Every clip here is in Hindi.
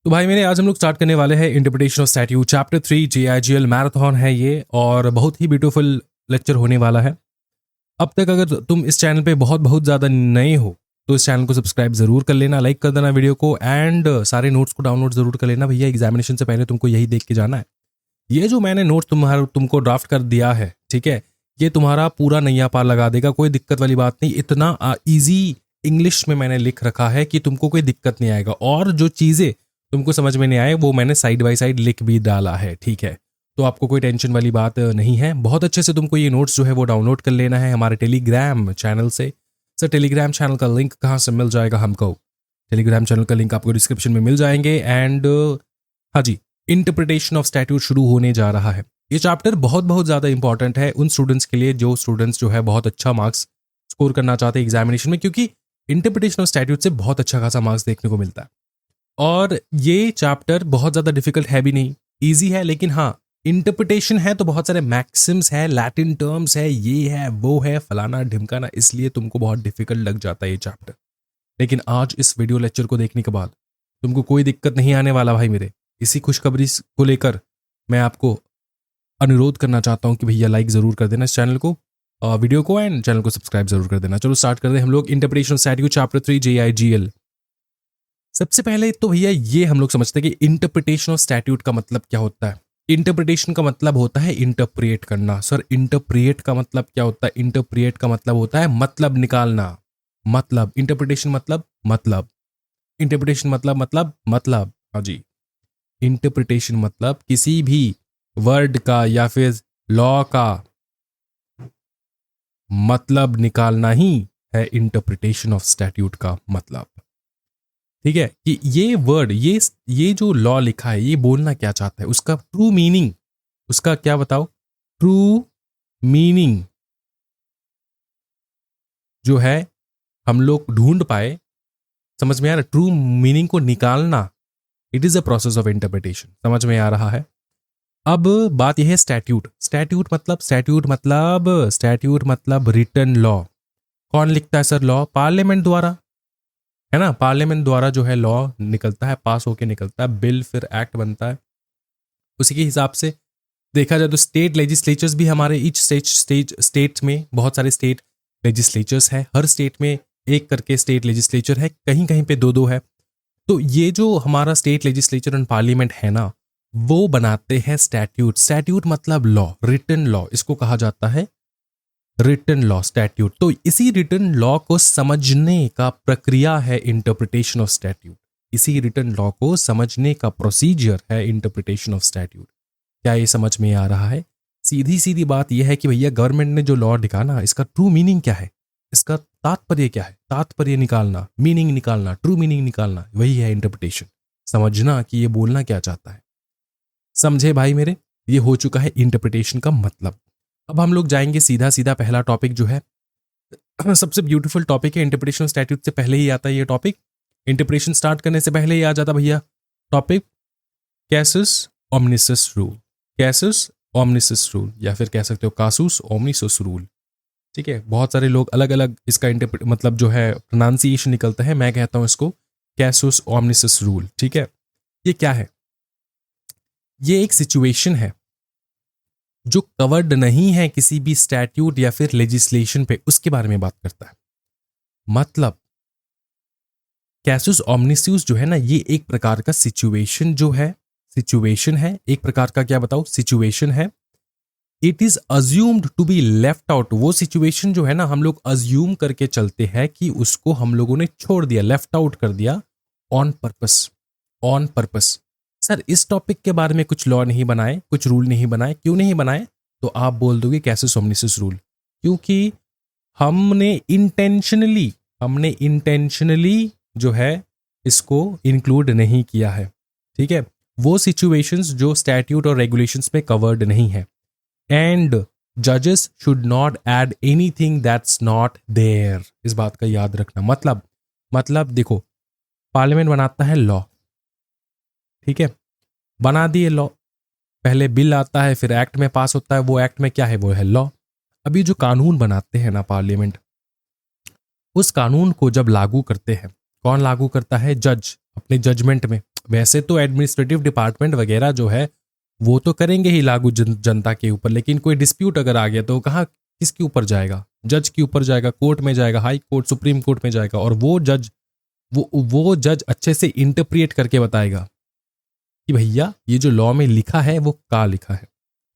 तो भाई मेरे आज हम लोग स्टार्ट करने वाले हैं interpretation of statute chapter 3 JIGL marathon है ये और बहुत ही ब्यूटीफुल लेक्चर होने वाला है। अब तक अगर तुम इस चैनल पे बहुत ज़्यादा नए हो तो इस चैनल को सब्सक्राइब जरूर कर लेना, लाइक कर देना वीडियो को एंड सारे नोट्स को डाउनलोड जरूर कर लेना भैया। एग्जामिनेशन से पहले तुमको यही देख के जाना है। ये जो मैंने नोट्स तुमको ड्राफ्ट कर दिया है, ठीक है, ये तुम्हारा पूरा नैया पार लगा देगा, कोई दिक्कत वाली बात नहीं। इतना ईजी इंग्लिश में मैंने लिख रखा है कि तुमको कोई दिक्कत नहीं आएगा और जो चीज़ें तुमको समझ में नहीं आए वो मैंने साइड बाय साइड लिख भी डाला है, ठीक है। तो आपको कोई टेंशन वाली बात नहीं है। बहुत अच्छे से तुमको ये नोट्स जो है वो डाउनलोड कर लेना है हमारे टेलीग्राम चैनल से। सर टेलीग्राम चैनल का लिंक कहाँ से मिल जाएगा हमको? टेलीग्राम चैनल का लिंक आपको डिस्क्रिप्शन में मिल जाएंगे। एंड हाँ जी, इंटरप्रिटेशन ऑफ स्टैट्यूट शुरू होने जा रहा है। ये चैप्टर बहुत ज़्यादा इंपॉर्टेंट है उन स्टूडेंट्स के लिए जो स्टूडेंट्स जो है बहुत अच्छा मार्क्स स्कोर करना चाहते हैं एग्जामिनेशन में, क्योंकि इंटरप्रिटेशन ऑफ स्टैट्यूट से बहुत अच्छा खासा मार्क्स देखने को मिलता है। और ये चैप्टर बहुत ज़्यादा डिफिकल्ट है भी नहीं, ईजी है। लेकिन हाँ, इंटरप्रिटेशन है तो बहुत सारे मैक्सिम्स है, लैटिन टर्म्स है, ये है वो है फलाना ढिमकाना, इसलिए तुमको बहुत डिफिकल्ट लग जाता है ये चैप्टर। लेकिन आज इस वीडियो लेक्चर को देखने के बाद तुमको कोई दिक्कत नहीं आने वाला भाई मेरे। इसी खुशखबरी को लेकर मैं आपको अनुरोध करना चाहता हूँ कि भैया लाइक ज़रूर कर देना इस चैनल को, वीडियो को, एंड चैनल को सब्सक्राइब जरूर कर देना। चलो स्टार्ट करते हैं हम लोग interpretation of statute chapter 3 JIGL। सबसे पहले तो भैया ये हम लोग समझते हैं कि इंटरप्रिटेशन ऑफ स्टैट्यूट का मतलब क्या होता है। इंटरप्रिटेशन का मतलब होता है इंटरप्रेट करना। सर इंटरप्रेट का मतलब क्या होता है? इंटरप्रेट का मतलब होता है मतलब निकालना। मतलब इंटरप्रिटेशन मतलब इंटरप्रिटेशन मतलब हाँ जी, इंटरप्रिटेशन मतलब किसी भी वर्ड का या फिर लॉ का मतलब निकालना ही है इंटरप्रिटेशन ऑफ स्टैट्यूट का मतलब। ठीक है, कि ये वर्ड ये जो लॉ लिखा है ये बोलना क्या चाहता है, उसका ट्रू मीनिंग, उसका क्या बताओ, ट्रू मीनिंग जो है हम लोग ढूंढ पाए, समझ में आ रहा है? ट्रू मीनिंग को निकालना, it is a process of interpretation. समझ में आ रहा है? अब बात यह है स्टैट्यूट। स्टैट्यूट मतलब रिटन लॉ। कौन लिखता है सर लॉ? पार्लियामेंट द्वारा, है ना। पार्लियामेंट द्वारा जो है लॉ निकलता है, पास होके निकलता है, बिल फिर एक्ट बनता है। उसी के हिसाब से देखा जाए तो स्टेट लेजिस्लेचर्स भी हमारे ईच स्टेट में बहुत सारे स्टेट लेजिस्लेचर्स है। हर स्टेट में एक करके स्टेट लेजिस्लेचर है, कहीं कहीं पे दो है। तो ये जो हमारा स्टेट लेजिस्लेचर एंड पार्लियामेंट है ना, वो बनाते हैं स्टैट्यूट। स्टैट्यूट मतलब लॉ, रिटन लॉ, इसको कहा जाता है रिटन लॉ, स्टैट्यूट। तो इसी रिटन लॉ को समझने का प्रक्रिया है इंटरप्रिटेशन ऑफ स्टैट्यूट। इसी रिटन लॉ को समझने का प्रोसीजर है इंटरप्रिटेशन ऑफ स्टैट्यूट। क्या ये समझ में आ रहा है? सीधी बात यह है कि भैया गवर्नमेंट ने जो लॉ निकाला, इसका ट्रू मीनिंग क्या है, इसका तात्पर्य क्या है, तात्पर्य निकालना, मीनिंग निकालना, ट्रू मीनिंग निकालना, वही है इंटरप्रिटेशन। समझना कि ये बोलना क्या चाहता है। समझे भाई मेरे? ये हो चुका है इंटरप्रिटेशन का मतलब। अब हम लोग जाएंगे सीधा पहला टॉपिक जो है सबसे ब्यूटीफुल टॉपिक है। इंटरप्रिटेशन ऑफ स्टैट्यूट से पहले ही आता है ये टॉपिक, इंटरप्रिटेशन स्टार्ट करने से पहले ही आ जाता भैया topic casus omissus rule. Casus omissus rule, या फिर कह सकते हो कासूस ओमनिसस रूल। ठीक है, बहुत सारे लोग अलग अलग इसका मतलब जो है प्रोनाउंसिएशन निकलता है। मैं कहता हूं इसको कैसस ओमनिसस रूल। ठीक है, ये क्या है? ये एक सिचुएशन है जो कवर्ड नहीं है किसी भी स्टैट्यूट या फिर लेजिस्लेशन पे, उसके बारे में बात करता है। मतलब कैसस ओमनिसस जो है ना, ये एक प्रकार का सिचुएशन है, एक प्रकार का क्या बताओ, सिचुएशन है। It is assumed to be left out. वो सिचुएशन जो है ना, हम लोग अज्यूम करके चलते हैं कि उसको हम लोगों ने छोड़ दिया, लेफ्ट आउट कर दिया ऑन पर्पस। सर इस टॉपिक के बारे में कुछ लॉ नहीं बनाए, कुछ रूल नहीं बनाए, क्यों नहीं बनाए? तो आप बोल दोगे कैसस ओमनिसस रूल, क्योंकि हमने इंटेंशनली जो है इसको इंक्लूड नहीं किया है। ठीक है, वो सिचुएशंस जो स्टैट्यूट और रेगुलेशंस में कवर्ड नहीं है। एंड जजेस should not add anything that's not there. इस बात का याद रखना। मतलब देखो, पार्लियामेंट बनाता है लॉ, ठीक है, बना दिए लॉ, पहले बिल आता है, फिर एक्ट में पास होता है। वो एक्ट में क्या है? वो है लॉ। अभी जो कानून बनाते हैं ना पार्लियामेंट, उस कानून को जब लागू करते हैं, कौन लागू करता है? जज, अपने जजमेंट में, वैसे तो एडमिनिस्ट्रेटिव डिपार्टमेंट वगैरह जो है वो तो करेंगे ही लागू जनता के ऊपर, लेकिन कोई डिस्प्यूट अगर आ गया तो कहाँ किसके ऊपर जाएगा? जज के ऊपर जाएगा, कोर्ट में जाएगा, हाई कोर्ट, सुप्रीम कोर्ट में जाएगा, और वो जज अच्छे से इंटरप्रिएट करके बताएगा कि भैया ये जो लॉ में लिखा है वो क्या लिखा है।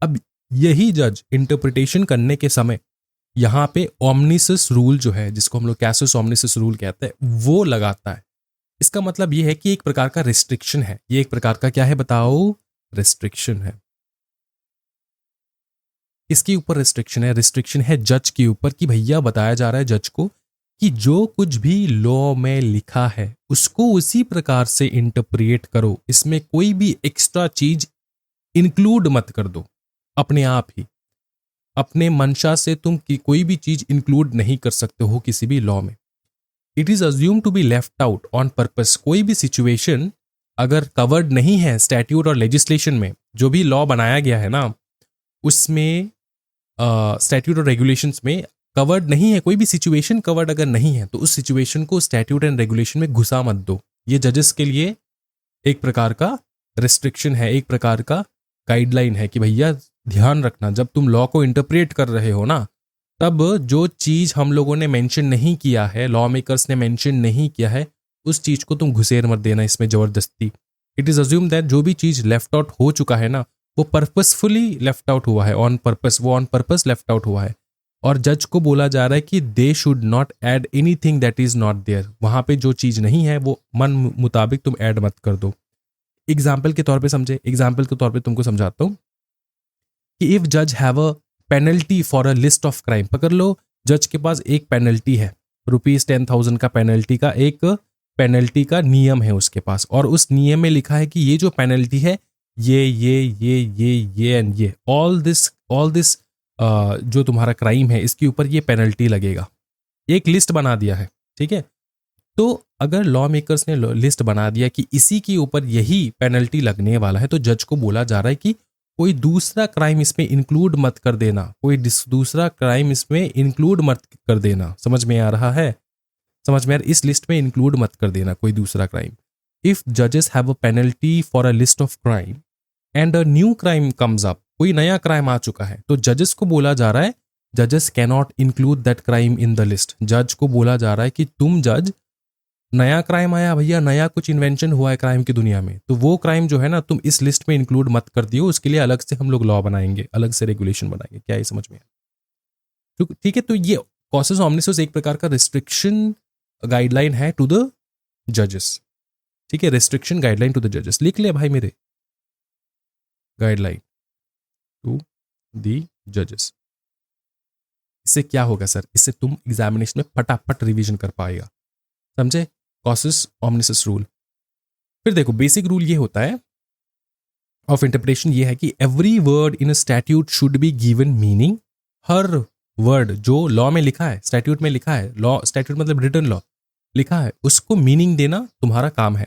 अब यही जज इंटरप्रिटेशन करने के समय यहाँ पे ओमनिसिस रूल जो है, जिसको हम लोग कैसस ओमनिसिस रूल कहते हैं, वो लगाता है। इसका मतलब ये है कि एक प्रकार का रिस्ट्रिक्शन है। ये एक प्रकार का क्या है बताओ? रिस्ट्रिक्शन है। इसके ऊपर रिस्ट्रिक्शन है, रिस्ट्रिक्शन है जज के ऊपर, कि भैया बताया जा रहा है जज को कि जो कुछ भी लॉ में लिखा है उसको उसी प्रकार से इंटरप्रिएट करो, इसमें कोई भी एक्स्ट्रा चीज इंक्लूड मत कर दो। अपने आप ही अपने मंशा से तुम की कोई भी चीज इंक्लूड नहीं कर सकते हो किसी भी लॉ में। It is assume to be left out on purpose. कोई भी सिचुएशन अगर कवर्ड नहीं है स्टैट्यूट और लेजिस्लेशन में, जो भी लॉ बनाया गया है ना उसमें स्टैट्यूट और रेगुलेशंस में कवर्ड नहीं है, कोई भी सिचुएशन कवर्ड अगर नहीं है तो उस सिचुएशन को स्टैट्यूट एंड रेगुलेशन में घुसा मत दो। ये जजेस के लिए एक प्रकार का रिस्ट्रिक्शन है, एक प्रकार का गाइडलाइन है कि भैया ध्यान रखना, जब तुम लॉ को इंटरप्रेट कर रहे हो ना, तब जो चीज हम लोगों ने मेंशन नहीं किया है, लॉ मेकर्स ने मेंशन नहीं किया है, उस चीज को तुम घुसेर मत देना इसमें जबरदस्ती। इट इज अज्यूम दैट जो भी चीज लेफ्ट आउट हो चुका है ना वो पर्पसफुली लेफ्ट आउट हुआ है, ऑन पर्पस, वो ऑन पर्पस लेफ्ट आउट हुआ है। और जज को बोला जा रहा है कि they should not add anything that is not there. वहां पे जो चीज नहीं है वो मन मुताबिक तुम ऐड मत कर दो। एग्जाम्पल के तौर पे समझे, एग्जाम्पल के तौर पे तुमको समझाता हूं कि इफ जज have a penalty for a list of crime, पकड़ लो जज के पास एक पेनल्टी है, ₹10,000 का पेनल्टी का एक पेनल्टी का नियम है उसके पास, और उस नियम में लिखा है कि ये जो पेनल्टी है ये एंड ये ऑल दिस जो तुम्हारा क्राइम है इसके ऊपर ये पेनल्टी लगेगा। एक लिस्ट बना दिया है, ठीक है। तो अगर लॉ मेकर्स ने लिस्ट बना दिया कि इसी के ऊपर यही पेनल्टी लगने वाला है, तो जज को बोला जा रहा है कि कोई दूसरा क्राइम इसमें इंक्लूड मत कर देना, कोई दूसरा क्राइम इसमें इंक्लूड मत कर देना। समझ में आ रहा है? समझ में आ रहा है? इस लिस्ट में इंक्लूड मत कर देना कोई दूसरा क्राइम। इफ जजेस have a penalty for a list of crime and a new crime comes up, कोई नया क्राइम आ चुका है, तो जजेस को बोला जा रहा है जजेस can not include that crime in the list. जज को बोला जा रहा है कि तुम जज, नया क्राइम आया भैया, नया कुछ इन्वेंशन हुआ है क्राइम की दुनिया में, तो वो क्राइम जो है ना तुम इस लिस्ट में इंक्लूड मत कर दियो, उसके लिए अलग से हम लोग लॉ बनाएंगे, अलग से रेगुलेशन बनाएंगे। क्या ये समझ में आया? ठीक है। तो ये कॉसेस ऑमनिसिस एक प्रकार का रिस्ट्रिक्शन गाइडलाइन है टू द जजेस। ठीक है, रिस्ट्रिक्शन गाइडलाइन टू द जजेस। लिख ले भाई मेरे, गाइडलाइन टू द जजेस। इससे क्या होगा सर? इससे तुम एग्जामिनेशन में फटाफट रिवीजन कर पाएगा। समझे? Casus omissus rule. फिर देखो बेसिक रूल ये होता है ऑफ इंटरप्रिटेशन, ये है कि every word in a statute should be given meaning. हर वर्ड जो लॉ में लिखा है, स्टैट्यूट में लिखा है, लॉ स्टैट्यूट मतलब रिटन लॉ लिखा है, उसको मीनिंग देना तुम्हारा काम है।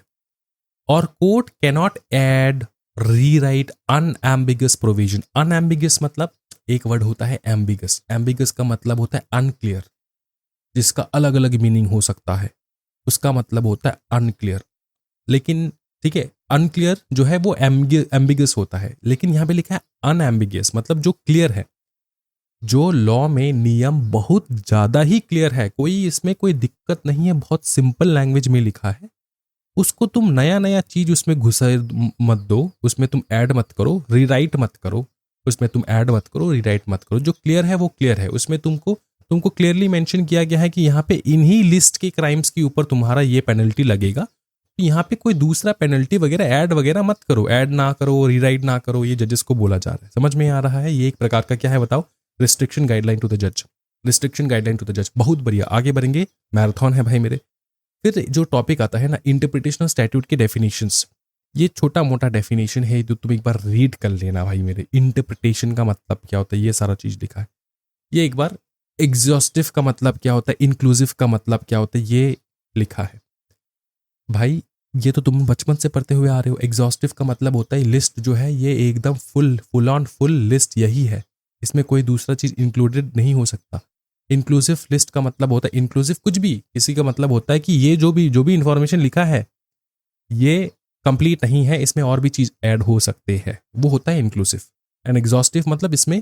और court cannot add, rewrite unambiguous provision. Unambiguous मतलब एक वर्ड होता है एम्बिगस। एम्बिगस का मतलब होता है अनक्लियर, जिसका अलग अलग मीनिंग हो सकता है, उसका मतलब होता है अनक्लियर। लेकिन ठीक है, अनक्लियर जो है वो एम्बिगस होता है, लेकिन यहां पे लिखा है अनएम्बिगस, मतलब जो क्लियर है, जो लॉ में नियम बहुत ज्यादा ही क्लियर है, कोई इसमें कोई दिक्कत नहीं है, बहुत सिंपल लैंग्वेज में लिखा है, उसको तुम नया नया चीज उसमें घुसा मत दो, उसमें तुम ऐड मत करो, रीराइट मत करो, उसमें तुम ऐड मत करो, रीराइट मत करो। जो क्लियर है वो क्लियर है, उसमें तुमको क्लियरली मेंशन किया गया है कि यहाँ पे इन्हीं लिस्ट के क्राइम्स के ऊपर तुम्हारा ये पेनल्टी लगेगा, तो यहाँ पे कोई दूसरा पेनल्टी वगैरह ऐड वगैरह मत करो, ऐड ना करो, रीराइट ना करो। ये जजेस को बोला जा रहा है। समझ में आ रहा है? ये एक प्रकार का क्या है बताओ? रिस्ट्रिक्शन गाइडलाइन टू द जज। रिस्ट्रिक्शन गाइडलाइन टू द जज। बहुत बढ़िया, आगे बढ़ेंगे, मैराथन है भाई मेरे। फिर जो टॉपिक आता है ना, इंटरप्रिटेशन ऑफ स्टैट्यूट के डेफिनेशंस। ये छोटा मोटा डेफिनेशन है जो तुम एक बार रीड कर लेना भाई मेरे। इंटरप्रिटेशन का मतलब क्या होता है, ये सारा चीज लिखा है, ये एक बार। एग्जॉस्टिव का मतलब क्या होता है, इंक्लूसिव का मतलब क्या होता है, ये लिखा है भाई। ये तो तुम बचपन से पढ़ते हुए आ रहे हो। एग्जॉस्टिव का मतलब होता है लिस्ट जो है ये एकदम फुल लिस्ट यही है, इसमें कोई दूसरा चीज इंक्लूडेड नहीं हो सकता। इंक्लूसिव लिस्ट का मतलब होता है, इंक्लूसिव कुछ भी, किसी का मतलब होता है कि ये जो भी इंफॉर्मेशन लिखा है ये कंप्लीट नहीं है, इसमें और भी चीज ऐड हो सकते हैं, वो होता है इंक्लूसिव। एंड एग्जॉस्टिव मतलब इसमें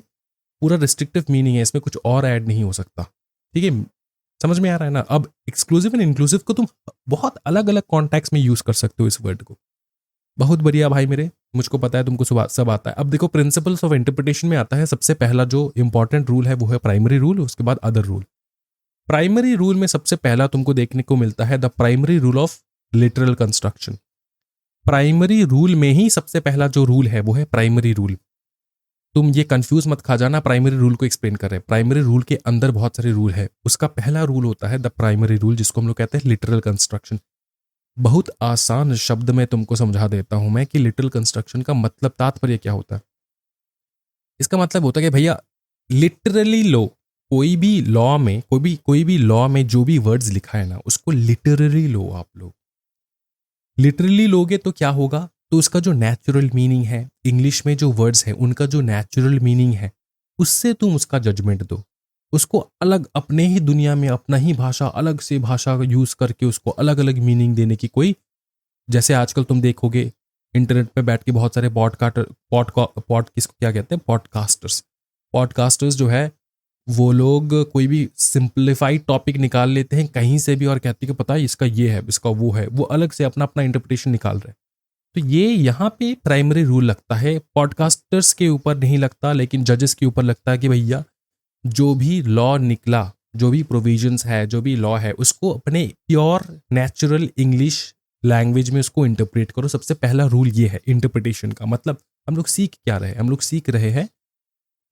पूरा रिस्ट्रिक्टिव मीनिंग है, इसमें कुछ और ऐड नहीं हो सकता। ठीक है, समझ में आ रहा है ना। अब एक्सक्लूसिव एंड इंक्लूसिव को तुम बहुत अलग अलग कॉन्टेक्स्ट में यूज कर सकते हो इस वर्ड को। बहुत बढ़िया भाई मेरे, मुझको पता है तुमको सब आता है। अब देखो प्रिंसिपल्स ऑफ इंटरप्रिटेशन में आता है सबसे पहला जो इंपॉर्टेंट रूल है वो है प्राइमरी रूल, उसके बाद अदर रूल। प्राइमरी रूल में सबसे पहला तुमको देखने को मिलता है the primary rule of literal construction. Primary rule में ही सबसे पहला जो रूल है वो है प्राइमरी रूल। तुम ये कंफ्यूज मत खा जाना, प्राइमरी रूल को एक्सप्लेन कर रहे हैं। प्राइमरी रूल के अंदर बहुत सारे रूल है, उसका पहला रूल होता है द प्राइमरी रूल, जिसको हम लोग कहते हैं लिटरल कंस्ट्रक्शन। बहुत आसान शब्द में तुमको समझा देता हूं मैं कि लिटरल कंस्ट्रक्शन का मतलब, तात्पर्य क्या होता है। इसका मतलब होता है कि भैया लिटरली लो, कोई भी लॉ में कोई भी लॉ में जो भी वर्ड्स लिखा है ना उसको लिटरली लो। आप लोग लिटरली लोगे तो क्या होगा, तो उसका जो नेचुरल मीनिंग है, इंग्लिश में जो वर्ड्स हैं उनका जो नेचुरल मीनिंग है उससे तुम उसका जजमेंट दो। उसको अलग अपने ही दुनिया में अपना ही भाषा, अलग से भाषा यूज करके उसको अलग अलग मीनिंग देने की कोई, जैसे आजकल तुम देखोगे इंटरनेट पे बैठ के बहुत सारे किसको क्या कहते हैं, पॉडकास्टर्स जो है वो लोग कोई भी सिंप्लीफाइड टॉपिक निकाल लेते हैं कहीं से भी और कहते हैं कि पता है इसका ये है, इसका वो है, वो अलग से अपना अपना इंटरप्रिटेशन निकाल रहे हैं। तो ये यहाँ पे प्राइमरी रूल लगता है, पॉडकास्टर्स के ऊपर नहीं लगता लेकिन जजेस के ऊपर लगता है कि भैया जो भी लॉ निकला, जो भी प्रोविजंस है, जो भी लॉ है उसको अपने प्योर नेचुरल इंग्लिश लैंग्वेज में उसको इंटरप्रेट करो। सबसे पहला रूल ये है इंटरप्रिटेशन का। मतलब हम लोग सीख क्या रहे हैं, हम लोग सीख रहे हैं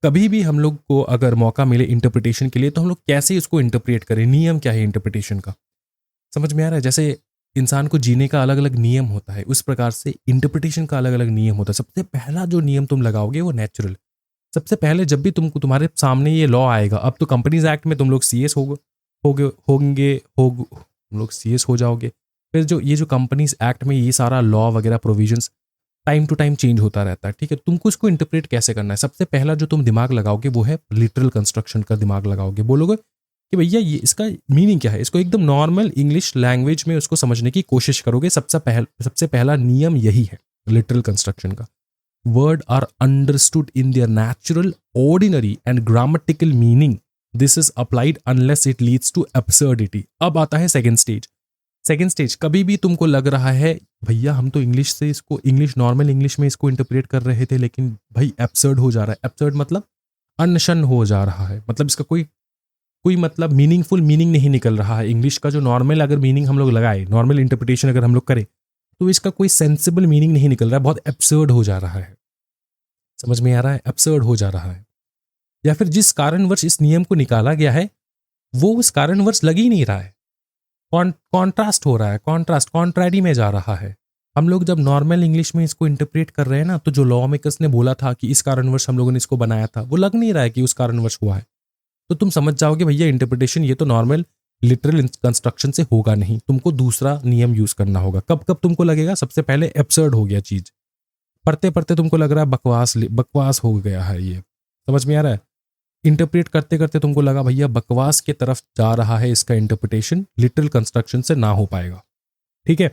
कभी भी हम लोग को अगर मौका मिले इंटरप्रिटेशन के लिए तो हम लोग कैसे इसको इंटरप्रेट करें, नियम क्या है इंटरप्रिटेशन का, समझ में आ रहा है। जैसे इंसान को जीने का अलग अलग नियम होता है, उस प्रकार से इंटरप्रिटेशन का अलग अलग नियम होता है। सबसे पहला जो नियम तुम लगाओगे वो नेचुरल। सबसे पहले जब भी तुमको तुम्हारे सामने ये लॉ आएगा, अब तो कंपनीज एक्ट में तुम लोग सीएस तुम लोग सीएस हो जाओगे। फिर जो ये जो कंपनीज एक्ट में ये सारा लॉ वगैरह provisions time to time change होता रहता है। ठीक है, तुमको इसको इंटरप्रेट कैसे करना है, सबसे पहला जो तुम दिमाग लगाओगे वो है लिटरल कंस्ट्रक्शन का दिमाग लगाओगे। बोलोगे कि भैया ये इसका मीनिंग क्या है, इसको एकदम नॉर्मल इंग्लिश लैंग्वेज में उसको समझने की कोशिश करोगे। सबसे पहला नियम यही है लिटरल कंस्ट्रक्शन का। Word are understood in their natural, ordinary and grammatical meaning. This is applied unless it leads to absurdity. अब आता है सेकंड स्टेज। कभी भी तुमको लग रहा है भैया हम तो इंग्लिश से इसको नॉर्मल इंग्लिश में इसको इंटरप्रेट कर रहे थे लेकिन भाई एब्सर्ड हो जा रहा है। एब्सर्ड मतलब अनशन हो जा रहा है, मतलब इसका कोई मतलब मीनिंगफुल मीनिंग नहीं निकल रहा है। इंग्लिश का जो नॉर्मल अगर मीनिंग हम लोग लगाए, नॉर्मल इंटरप्रिटेशन अगर हम लोग करें तो इसका कोई सेंसिबल मीनिंग नहीं निकल रहा है, बहुत एब्सर्ड हो जा रहा है। समझ में आ रहा है, एब्सर्ड हो जा रहा है। या फिर जिस कारणवश इस नियम को निकाला गया है वो उस कारणवश लग ही नहीं रहा है, कॉन्ट्रास्ट हो रहा है, कॉन्ट्रारी में जा रहा है। हम लोग जब नॉर्मल इंग्लिश में इसको इंटरप्रेट कर रहे हैं ना, तो जो लॉ मेकर्स ने बोला था कि इस कारणवश हम लोगों ने इसको बनाया था वो लग नहीं रहा है कि उस कारणवश हुआ है। तो तुम समझ जाओगे भैया इंटरप्रिटेशन ये तो नॉर्मल लिटरल कंस्ट्रक्शन से होगा नहीं, तुमको दूसरा नियम यूज करना होगा। कब कब तुमको लगेगा, सबसे पहले एब्सर्ड हो गया चीज, पढ़ते पढ़ते तुमको लग रहा है बकवास हो गया है, ये समझ में आ रहा है। इंटरप्रेट करते करते तुमको लगा भैया बकवास के तरफ जा रहा है, इसका इंटरप्रिटेशन लिटरल कंस्ट्रक्शन से ना हो पाएगा। ठीक है,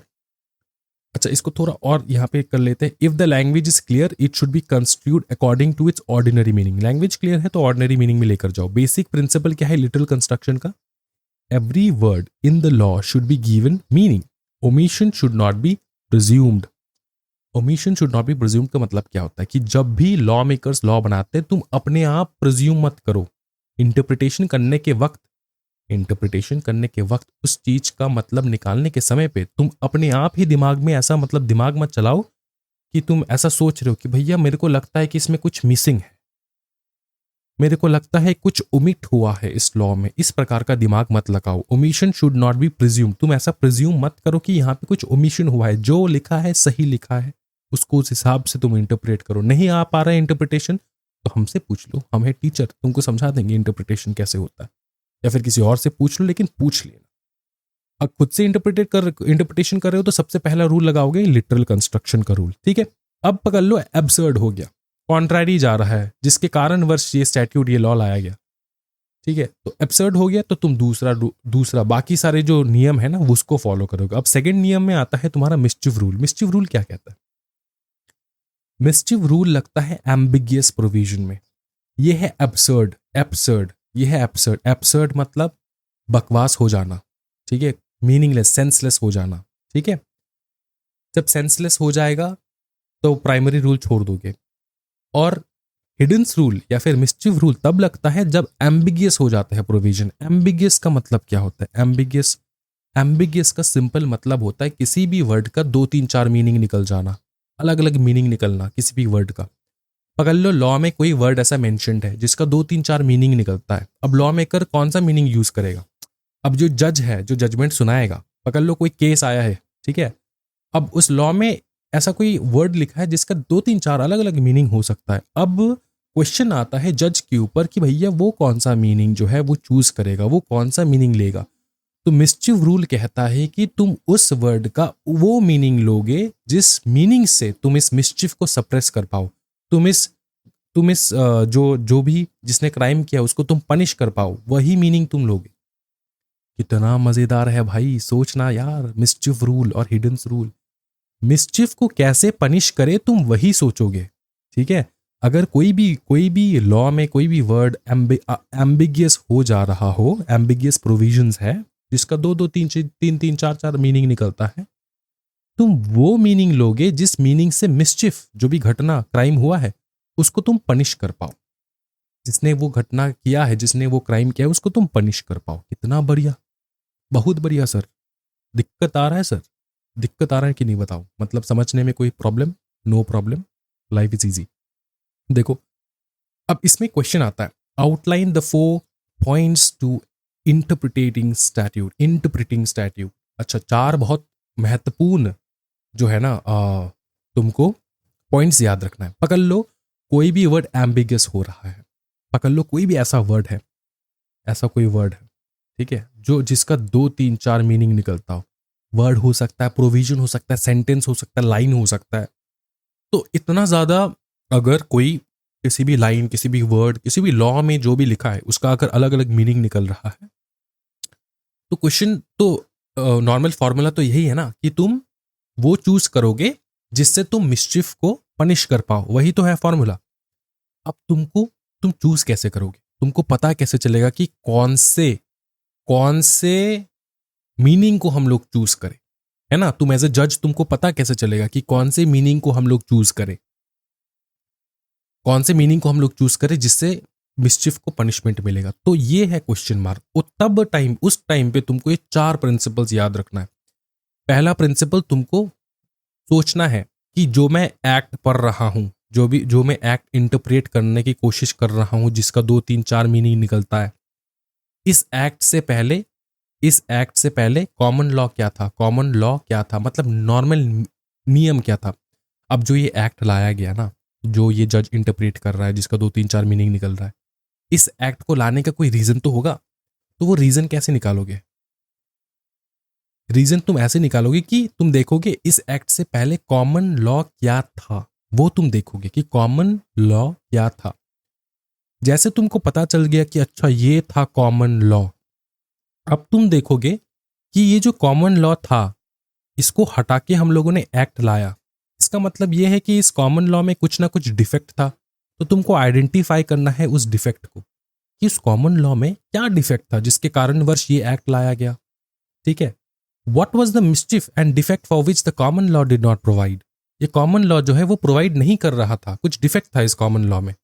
अच्छा इसको थोड़ा और यहाँ पे कर लेते हैं। If the language is clear it should be construed according to its ordinary meaning. Language clear है तो ऑर्डिनरी मीनिंग में लेकर जाओ। बेसिक प्रिंसिपल क्या है लिटरल कंस्ट्रक्शन का, every word in the law should be given meaning, omission should not be presumed. Omission should not be presumed का मतलब क्या होता है कि जब भी लॉ मेकर्स लॉ बनाते हैं तुम अपने आप प्रिज्यूम मत करो। इंटरप्रिटेशन करने के वक्त उस चीज का मतलब निकालने के समय पे तुम अपने आप ही दिमाग में ऐसा मतलब दिमाग मत चलाओ कि तुम ऐसा सोच रहे हो कि भैया मेरे को लगता है कि इसमें कुछ मिसिंग है, मेरे को लगता है कुछ ओमिट हुआ है इस लॉ में। इस प्रकार का दिमाग मत लगाओ। Omission should not B presume, तुम ऐसा प्रिज्यूम मत करो कि यहाँ पे कुछ ओमिशन हुआ है। जो लिखा है सही लिखा है, उसको उस हिसाब से तुम इंटरप्रेट करो। नहीं आ पा रहा है इंटरप्रिटेशन तो हमसे पूछ लो, हम है टीचर, तुमको समझा देंगे इंटरप्रिटेशन कैसे होता है। या फिर किसी और से पूछ लो, लेकिन पूछ लेना। अब खुद से इंटरप्रिटेशन कर रहे हो तो सबसे पहला रूल लगाओगे लिटरल कंस्ट्रक्शन का रूल। ठीक है, अब पकड़ लो एब्सर्ड हो गया, कॉन्ट्रारी जा रहा है, जिसके कारण वर्ष ये स्टैट्यूट ये लॉ लाया गया। ठीक है, तो एब्सर्ड हो गया तो तुम दूसरा बाकी सारे जो नियम है ना उसको फॉलो करोगे। अब सेकंड नियम में आता है तुम्हारा मिस्चिफ रूल। मिस्चिफ रूल क्या कहता है? मिस्चिफ रूल लगता है एम्बिगियस प्रोविजन में। ये है एब्सर्ड, एब्सर्ड, ये है एब्सर्ड। एब्सर्ड मतलब बकवास हो जाना, ठीक है, मीनिंगलेस, सेंसलेस हो जाना, ठीक है। जब सेंसलेस हो जाएगा तो प्राइमरी रूल छोड़ दोगे। और हिडन्स रूल या फिर मिस्चिफ रूल तब लगता है जब एम्बिगियस हो जाता है प्रोविजन। एम्बिगियस का मतलब क्या होता है? एम्बिगियस, एम्बिगियस का सिंपल मतलब होता है किसी भी वर्ड का 2 3 4 मीनिंग निकल जाना, अलग अलग मीनिंग निकलना किसी भी वर्ड का। पकड़ लो लॉ में कोई वर्ड ऐसा मेंशन्ड है जिसका 2 3 4 मीनिंग निकलता है। अब लॉ मेकर कौन सा मीनिंग यूज करेगा? अब जो जज है, जो जजमेंट सुनाएगा, पकड़ लो कोई केस आया है, ठीक है, अब उस लॉ में ऐसा कोई वर्ड लिखा है जिसका 2 3 4 अलग अलग मीनिंग हो सकता है। अब क्वेश्चन आता है जज के ऊपर कि भैया वो कौन सा मीनिंग जो है वो चूज करेगा, वो कौन सा मीनिंग लेगा। तो मिस्चिफ रूल कहता है कि तुम उस वर्ड का वो मीनिंग लोगे जिस मीनिंग से तुम इस मिस्चिफ को सप्रेस कर पाओ, तुम इस जो भी जिसने क्राइम किया उसको तुम पनिश कर पाओ, वही मीनिंग तुम लोगे। कितना मजेदार है भाई, सोचना यार, मिस्चिफ रूल और हिडन्स रूल। मिस्चिफ को कैसे पनिश करे तुम वही सोचोगे, ठीक है। अगर कोई भी लॉ में कोई भी वर्ड एम्बिगियस हो जा रहा हो, एम्बिगियस प्रोविजंस है जिसका 2 2 3 3 4 4 मीनिंग निकलता है, तुम वो मीनिंग लोगे जिस मीनिंग से मिस्चिफ, जो भी घटना क्राइम हुआ है, उसको तुम पनिश कर पाओ। जिसने वो घटना किया है, जिसने वो क्राइम किया है, उसको तुम पनिश कर पाओ। कितना बढ़िया, बहुत बढ़िया सर। दिक्कत आ रहा है सर? दिक्कत आ रहा है कि नहीं बताओ? मतलब समझने में कोई problem? No problem, life is easy. देखो अब इसमें क्वेश्चन आता है, outline the 4 points to interpreting statute. अच्छा, 4 बहुत महत्वपूर्ण जो है ना तुमको पॉइंट्स याद रखना है। पकड़ लो कोई भी वर्ड एम्बिगस हो रहा है, पकड़ लो कोई भी ऐसा वर्ड है, ऐसा कोई वर्ड है, ठीक है, जो जिसका 2 3 4 मीनिंग निकलता हो। वर्ड हो सकता है, प्रोविजन हो सकता है, सेंटेंस हो सकता है, लाइन हो सकता है। तो इतना ज्यादा अगर कोई किसी भी लाइन, किसी भी वर्ड, किसी भी लॉ में जो भी लिखा है उसका अगर अलग अलग मीनिंग निकल रहा है, तो क्वेश्चन तो नॉर्मल फॉर्मूला तो यही है ना कि तुम वो चूज करोगे जिससे तुम मिस्चिफ को पनिश कर पाओ, वही तो है फॉर्मूला। अब तुम चूज कैसे करोगे? तुमको पता कैसे चलेगा कि कौन से मीनिंग को हम लोग चूज करें, है ना? तुम एज ए जज तुमको पता कैसे चलेगा कि कौन से मीनिंग को हम लोग चूज करें, कौन से मीनिंग को हम लोग चूज करें जिससे मिस्चिफ को पनिशमेंट मिलेगा? तो ये है क्वेश्चन मार्क। उस टाइम पे तुमको ये 4 प्रिंसिपल्स याद रखना है। पहला प्रिंसिपल तुमको सोचना है कि जो मैं एक्ट पढ़ रहा हूं, जो मैं एक्ट इंटरप्रेट करने की कोशिश कर रहा हूं जिसका 2 3 4 मीनिंग निकलता है, इस एक्ट से पहले कॉमन लॉ क्या था? कॉमन लॉ क्या था मतलब नॉर्मल नियम क्या था? अब जो ये एक्ट लाया गया ना, जो ये जज इंटरप्रेट कर रहा है जिसका 2 3 4 मीनिंग निकल रहा है, इस एक्ट को लाने का कोई रीजन तो होगा। तो वो रीजन कैसे निकालोगे? रीजन तुम ऐसे निकालोगे कि तुम देखोगे इस एक्ट से पहले कॉमन लॉ क्या था, वो तुम देखोगे कि कॉमन लॉ क्या था। जैसे तुमको पता चल गया कि अच्छा ये था कॉमन लॉ, अब तुम देखोगे कि ये जो कॉमन लॉ था इसको हटा के हम लोगों ने एक्ट लाया। इसका मतलब ये है कि इस कॉमन लॉ में कुछ ना कुछ डिफेक्ट था। तो तुमको आइडेंटिफाई करना है उस डिफेक्ट को कि इस कॉमन लॉ में क्या डिफेक्ट था जिसके कारणवश ये एक्ट लाया गया, ठीक है। What was the mischief and defect for which the common law did not provide? ये कॉमन लॉ जो है वो प्रोवाइड नहीं कर रहा था, कुछ डिफेक्ट था इस कॉमन लॉ में,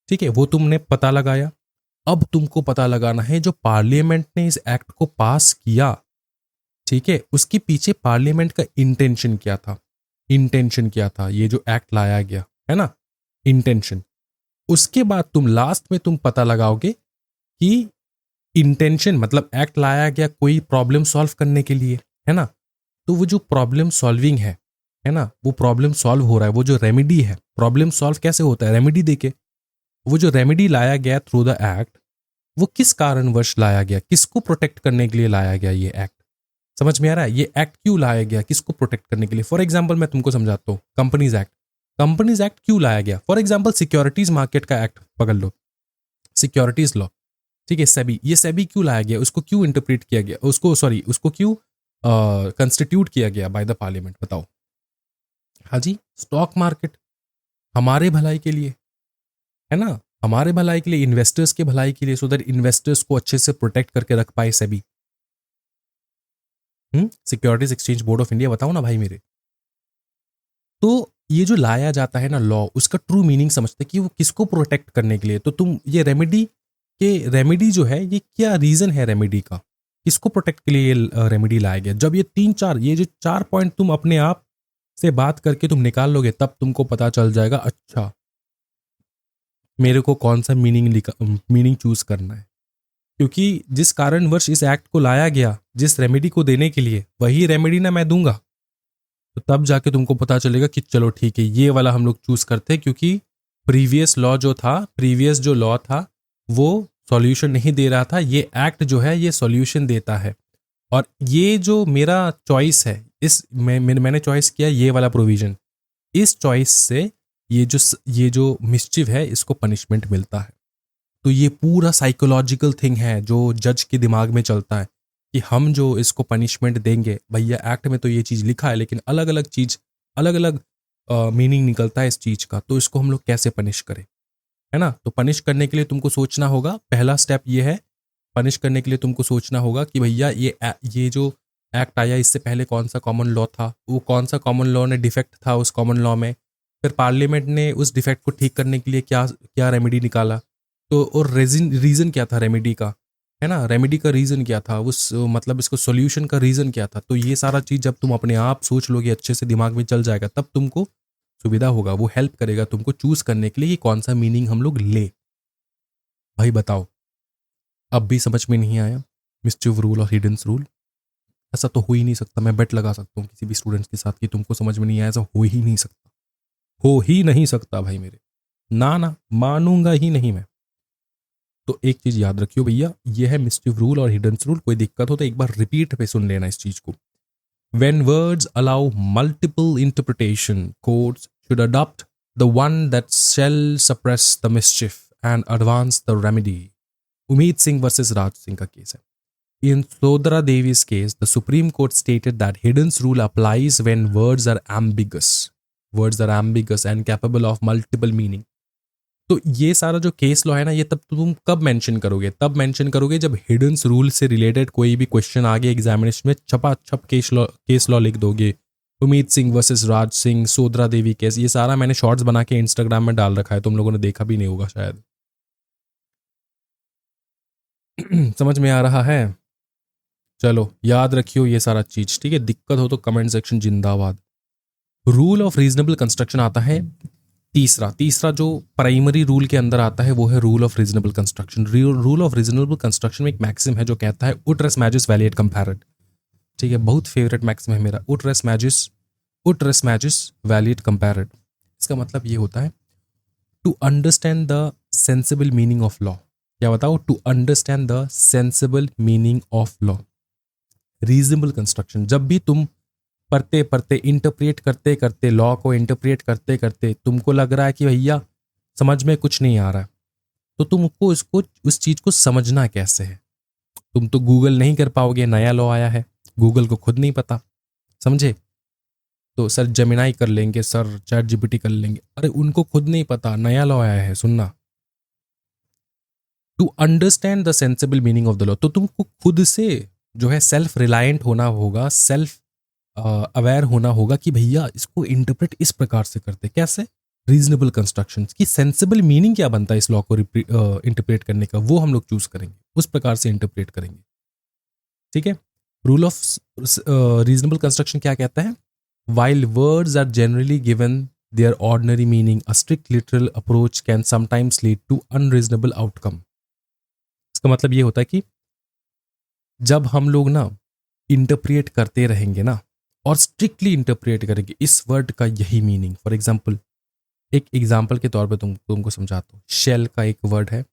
ठीक है, वो तुमने पता लगाया। अब तुमको पता लगाना है जो पार्लियामेंट ने इस एक्ट को पास किया, ठीक है, उसके पीछे पार्लियामेंट का इंटेंशन क्या था। इंटेंशन क्या था ये जो एक्ट लाया गया, है ना, इंटेंशन। उसके बाद तुम लास्ट में तुम पता लगाओगे कि इंटेंशन मतलब एक्ट लाया गया कोई प्रॉब्लम सॉल्व करने के लिए, है ना। तो वो जो प्रॉब्लम सॉल्विंग है ना, वो प्रॉब्लम सॉल्व हो रहा है, वो जो रेमेडी है, प्रॉब्लम सॉल्व कैसे होता है? रेमेडी देके। वो जो रेमेडी लाया गया थ्रू द एक्ट, वो किस कारणवश लाया गया, किसको प्रोटेक्ट करने के लिए लाया गया ये एक्ट? समझ में आ रहा है ये एक्ट क्यों लाया गया, किसको प्रोटेक्ट करने के लिए? फॉर एग्जाम्पल मैं तुमको समझाता हूँ, कंपनीज एक्ट क्यों लाया गया? फॉर एग्जाम्पल सिक्योरिटीज मार्केट का एक्ट पकड़ लो, सिक्योरिटीज लॉ, ठीक है, सेबी, ये सेबी क्यों लाया गया, उसको क्यों इंटरप्रेट किया गया, उसको क्यों कंस्टिट्यूट किया गया बाय द पार्लियामेंट, बताओ। हाँ जी, स्टॉक मार्केट हमारे भलाई के लिए, है ना, हमारे भलाई के लिए, इन्वेस्टर्स के भलाई के लिए, सो दैट इन्वेस्टर्स को अच्छे से प्रोटेक्ट करके रख पाए SEBI. Securities exchange board of India, बताओ ना भाई मेरे। तो ये जो लाया जाता है ना लॉ, उसका ट्रू मीनिंग समझते कि वो किसको प्रोटेक्ट करने के लिए। तो तुम ये रेमेडी जो है, ये क्या रीजन है रेमेडी का, किसको प्रोटेक्ट के लिए ये रेमेडी लाया गया। जब ये जो चार पॉइंट तुम अपने आप से बात करके तुम निकाल लोगे, तब तुमको पता चल जाएगा, अच्छा मेरे को कौन सा मीनिंग चूज करना है। क्योंकि जिस कारणवश इस एक्ट को लाया गया, जिस रेमेडी को देने के लिए, वही रेमेडी ना मैं दूंगा, तो तब जाके तुमको पता चलेगा कि चलो ठीक है, ये वाला हम लोग चूज करते हैं। क्योंकि प्रीवियस जो लॉ था वो सॉल्यूशन नहीं दे रहा था, ये एक्ट जो है ये सॉल्यूशन देता है। और ये जो मेरा चॉइस है, मैंने चॉइस किया ये वाला प्रोविजन, इस चॉइस से ये जो मिस्चिव है, इसको पनिशमेंट मिलता है। तो ये पूरा साइकोलॉजिकल थिंग है जो जज के दिमाग में चलता है कि हम जो इसको पनिशमेंट देंगे, भैया एक्ट में तो ये चीज़ लिखा है, लेकिन अलग अलग मीनिंग निकलता है इस चीज़ का, तो इसको हम लोग कैसे पनिश करें, है ना। तो पनिश करने के लिए तुमको सोचना होगा, पहला स्टेप ये है, पनिश करने के लिए तुमको सोचना होगा कि भैया ये जो एक्ट आया, इससे पहले कौन सा कॉमन लॉ था, वो कौन सा कॉमन लॉ ने डिफेक्ट था उस कॉमन लॉ में, फिर पार्लियामेंट ने उस डिफेक्ट को ठीक करने के लिए क्या क्या रेमेडी निकाला। तो और रीज़न क्या था रेमेडी का, है ना, रेमेडी का रीज़न क्या था, उस मतलब इसको सॉल्यूशन का रीज़न क्या था। तो ये सारा चीज़ जब तुम अपने आप सोच लोगे, अच्छे से दिमाग में चल जाएगा, तब तुमको सुविधा होगा, वो हेल्प करेगा तुमको चूज करने के लिए कि कौन सा मीनिंग हम लोग ले। भाई बताओ, अब भी समझ में नहीं आया मिस्चिव रूल और हिडन्स रूल? ऐसा तो हो ही नहीं सकता, मैं बेट लगा सकता हूँ किसी भी स्टूडेंट्स के साथ कि तुमको समझ में नहीं आया, ऐसा हो ही नहीं सकता, हो ही नहीं सकता भाई मेरे, ना ना, मानूंगा ही नहीं मैं। तो एक चीज याद रखियो भैया, ये है मिस्चिव रूल और हिडन्स रूल। कोई दिक्कत हो तो एक बार रिपीट पे सुन लेना इस चीज को। When words allow multiple interpretation, courts should adopt the one that shall suppress the mischief and advance the remedy. Umeed Singh versus Raj Singh का केस है। In Sodra Devi's case, the Supreme Court stated that Hiddens rule applies when words are ambiguous and capable of multiple meaning. तो ये सारा जो केस लॉ है ना, ये तब तुम कब मेंशन करोगे, तब मेंशन करोगे जब हिडन्स रूल से रिलेटेड कोई भी क्वेश्चन आ गया एग्जामिनेशन में, छपा छप केस लॉ लिख दोगे। उमीद सिंह वर्सेस राज सिंह, सोदरा देवी केस, ये सारा मैंने शॉर्ट्स बना के इंस्टाग्राम में डाल रखा है, तुम लोगों ने देखा भी नहीं होगा शायद। समझ में आ रहा है? चलो याद रखियो ये सारा चीज, ठीक है। दिक्कत हो तो कमेंट सेक्शन जिंदाबाद। रूल ऑफ रीजनेबल कंस्ट्रक्शन आता है तीसरा जो प्राइमरी रूल के अंदर आता है वो है rule of reasonable construction. Rule of reasonable construction में एक मैक्सिम है जो कहता है उट रेस मैजिस वैलिएट कंपैरेट, ठीक है, बहुत फेवरेट मैक्सिम है मेरा, उट रेस मैजिस वैलिएट कंपैरेट। इसका मतलब ये होता है to understand the sensible meaning of law. क्या बताओ? To understand the sensible meaning of law. Reasonable construction, जब भी तुम पढ़ते इंटरप्रेट करते लॉ को इंटरप्रेट करते तुमको लग रहा है कि भैया समझ में कुछ नहीं आ रहा है, तो तुमको इसको उस चीज को समझना कैसे है। तुम तो गूगल नहीं कर पाओगे, नया लॉ आया है, गूगल को खुद नहीं पता, समझे? तो सर जेमिनाई कर लेंगे, सर चैट जीपीटी कर लेंगे, अरे उनको खुद नहीं पता, नया लॉ आया है, सुनना। To understand the sensible meaning of the law, तो तुमको खुद से जो है सेल्फ रिलायंट होना होगा, सेल्फ अवेयर होना होगा कि भैया इसको इंटरप्रेट इस प्रकार से करते, कैसे? रीजनेबल कंस्ट्रक्शन की सेंसिबल मीनिंग क्या बनता है इस लॉ को इंटरप्रेट करने का, वो हम लोग चूज करेंगे, उस प्रकार से इंटरप्रेट करेंगे, ठीक है। रूल ऑफ रीजनेबल कंस्ट्रक्शन क्या कहता है? While words are generally given their ordinary meaning, a strict literal approach can sometimes lead to unreasonable outcome. इसका मतलब ये होता है कि जब हम लोग ना इंटरप्रेट करते रहेंगे ना, और स्ट्रिक्टली इंटरप्रेट करेंगे इस वर्ड का यही मीनिंग, फॉर एग्जाम्पल, एक एग्जाम्पल के तौर पे तुमको समझाता हूँ। शेल का एक वर्ड है,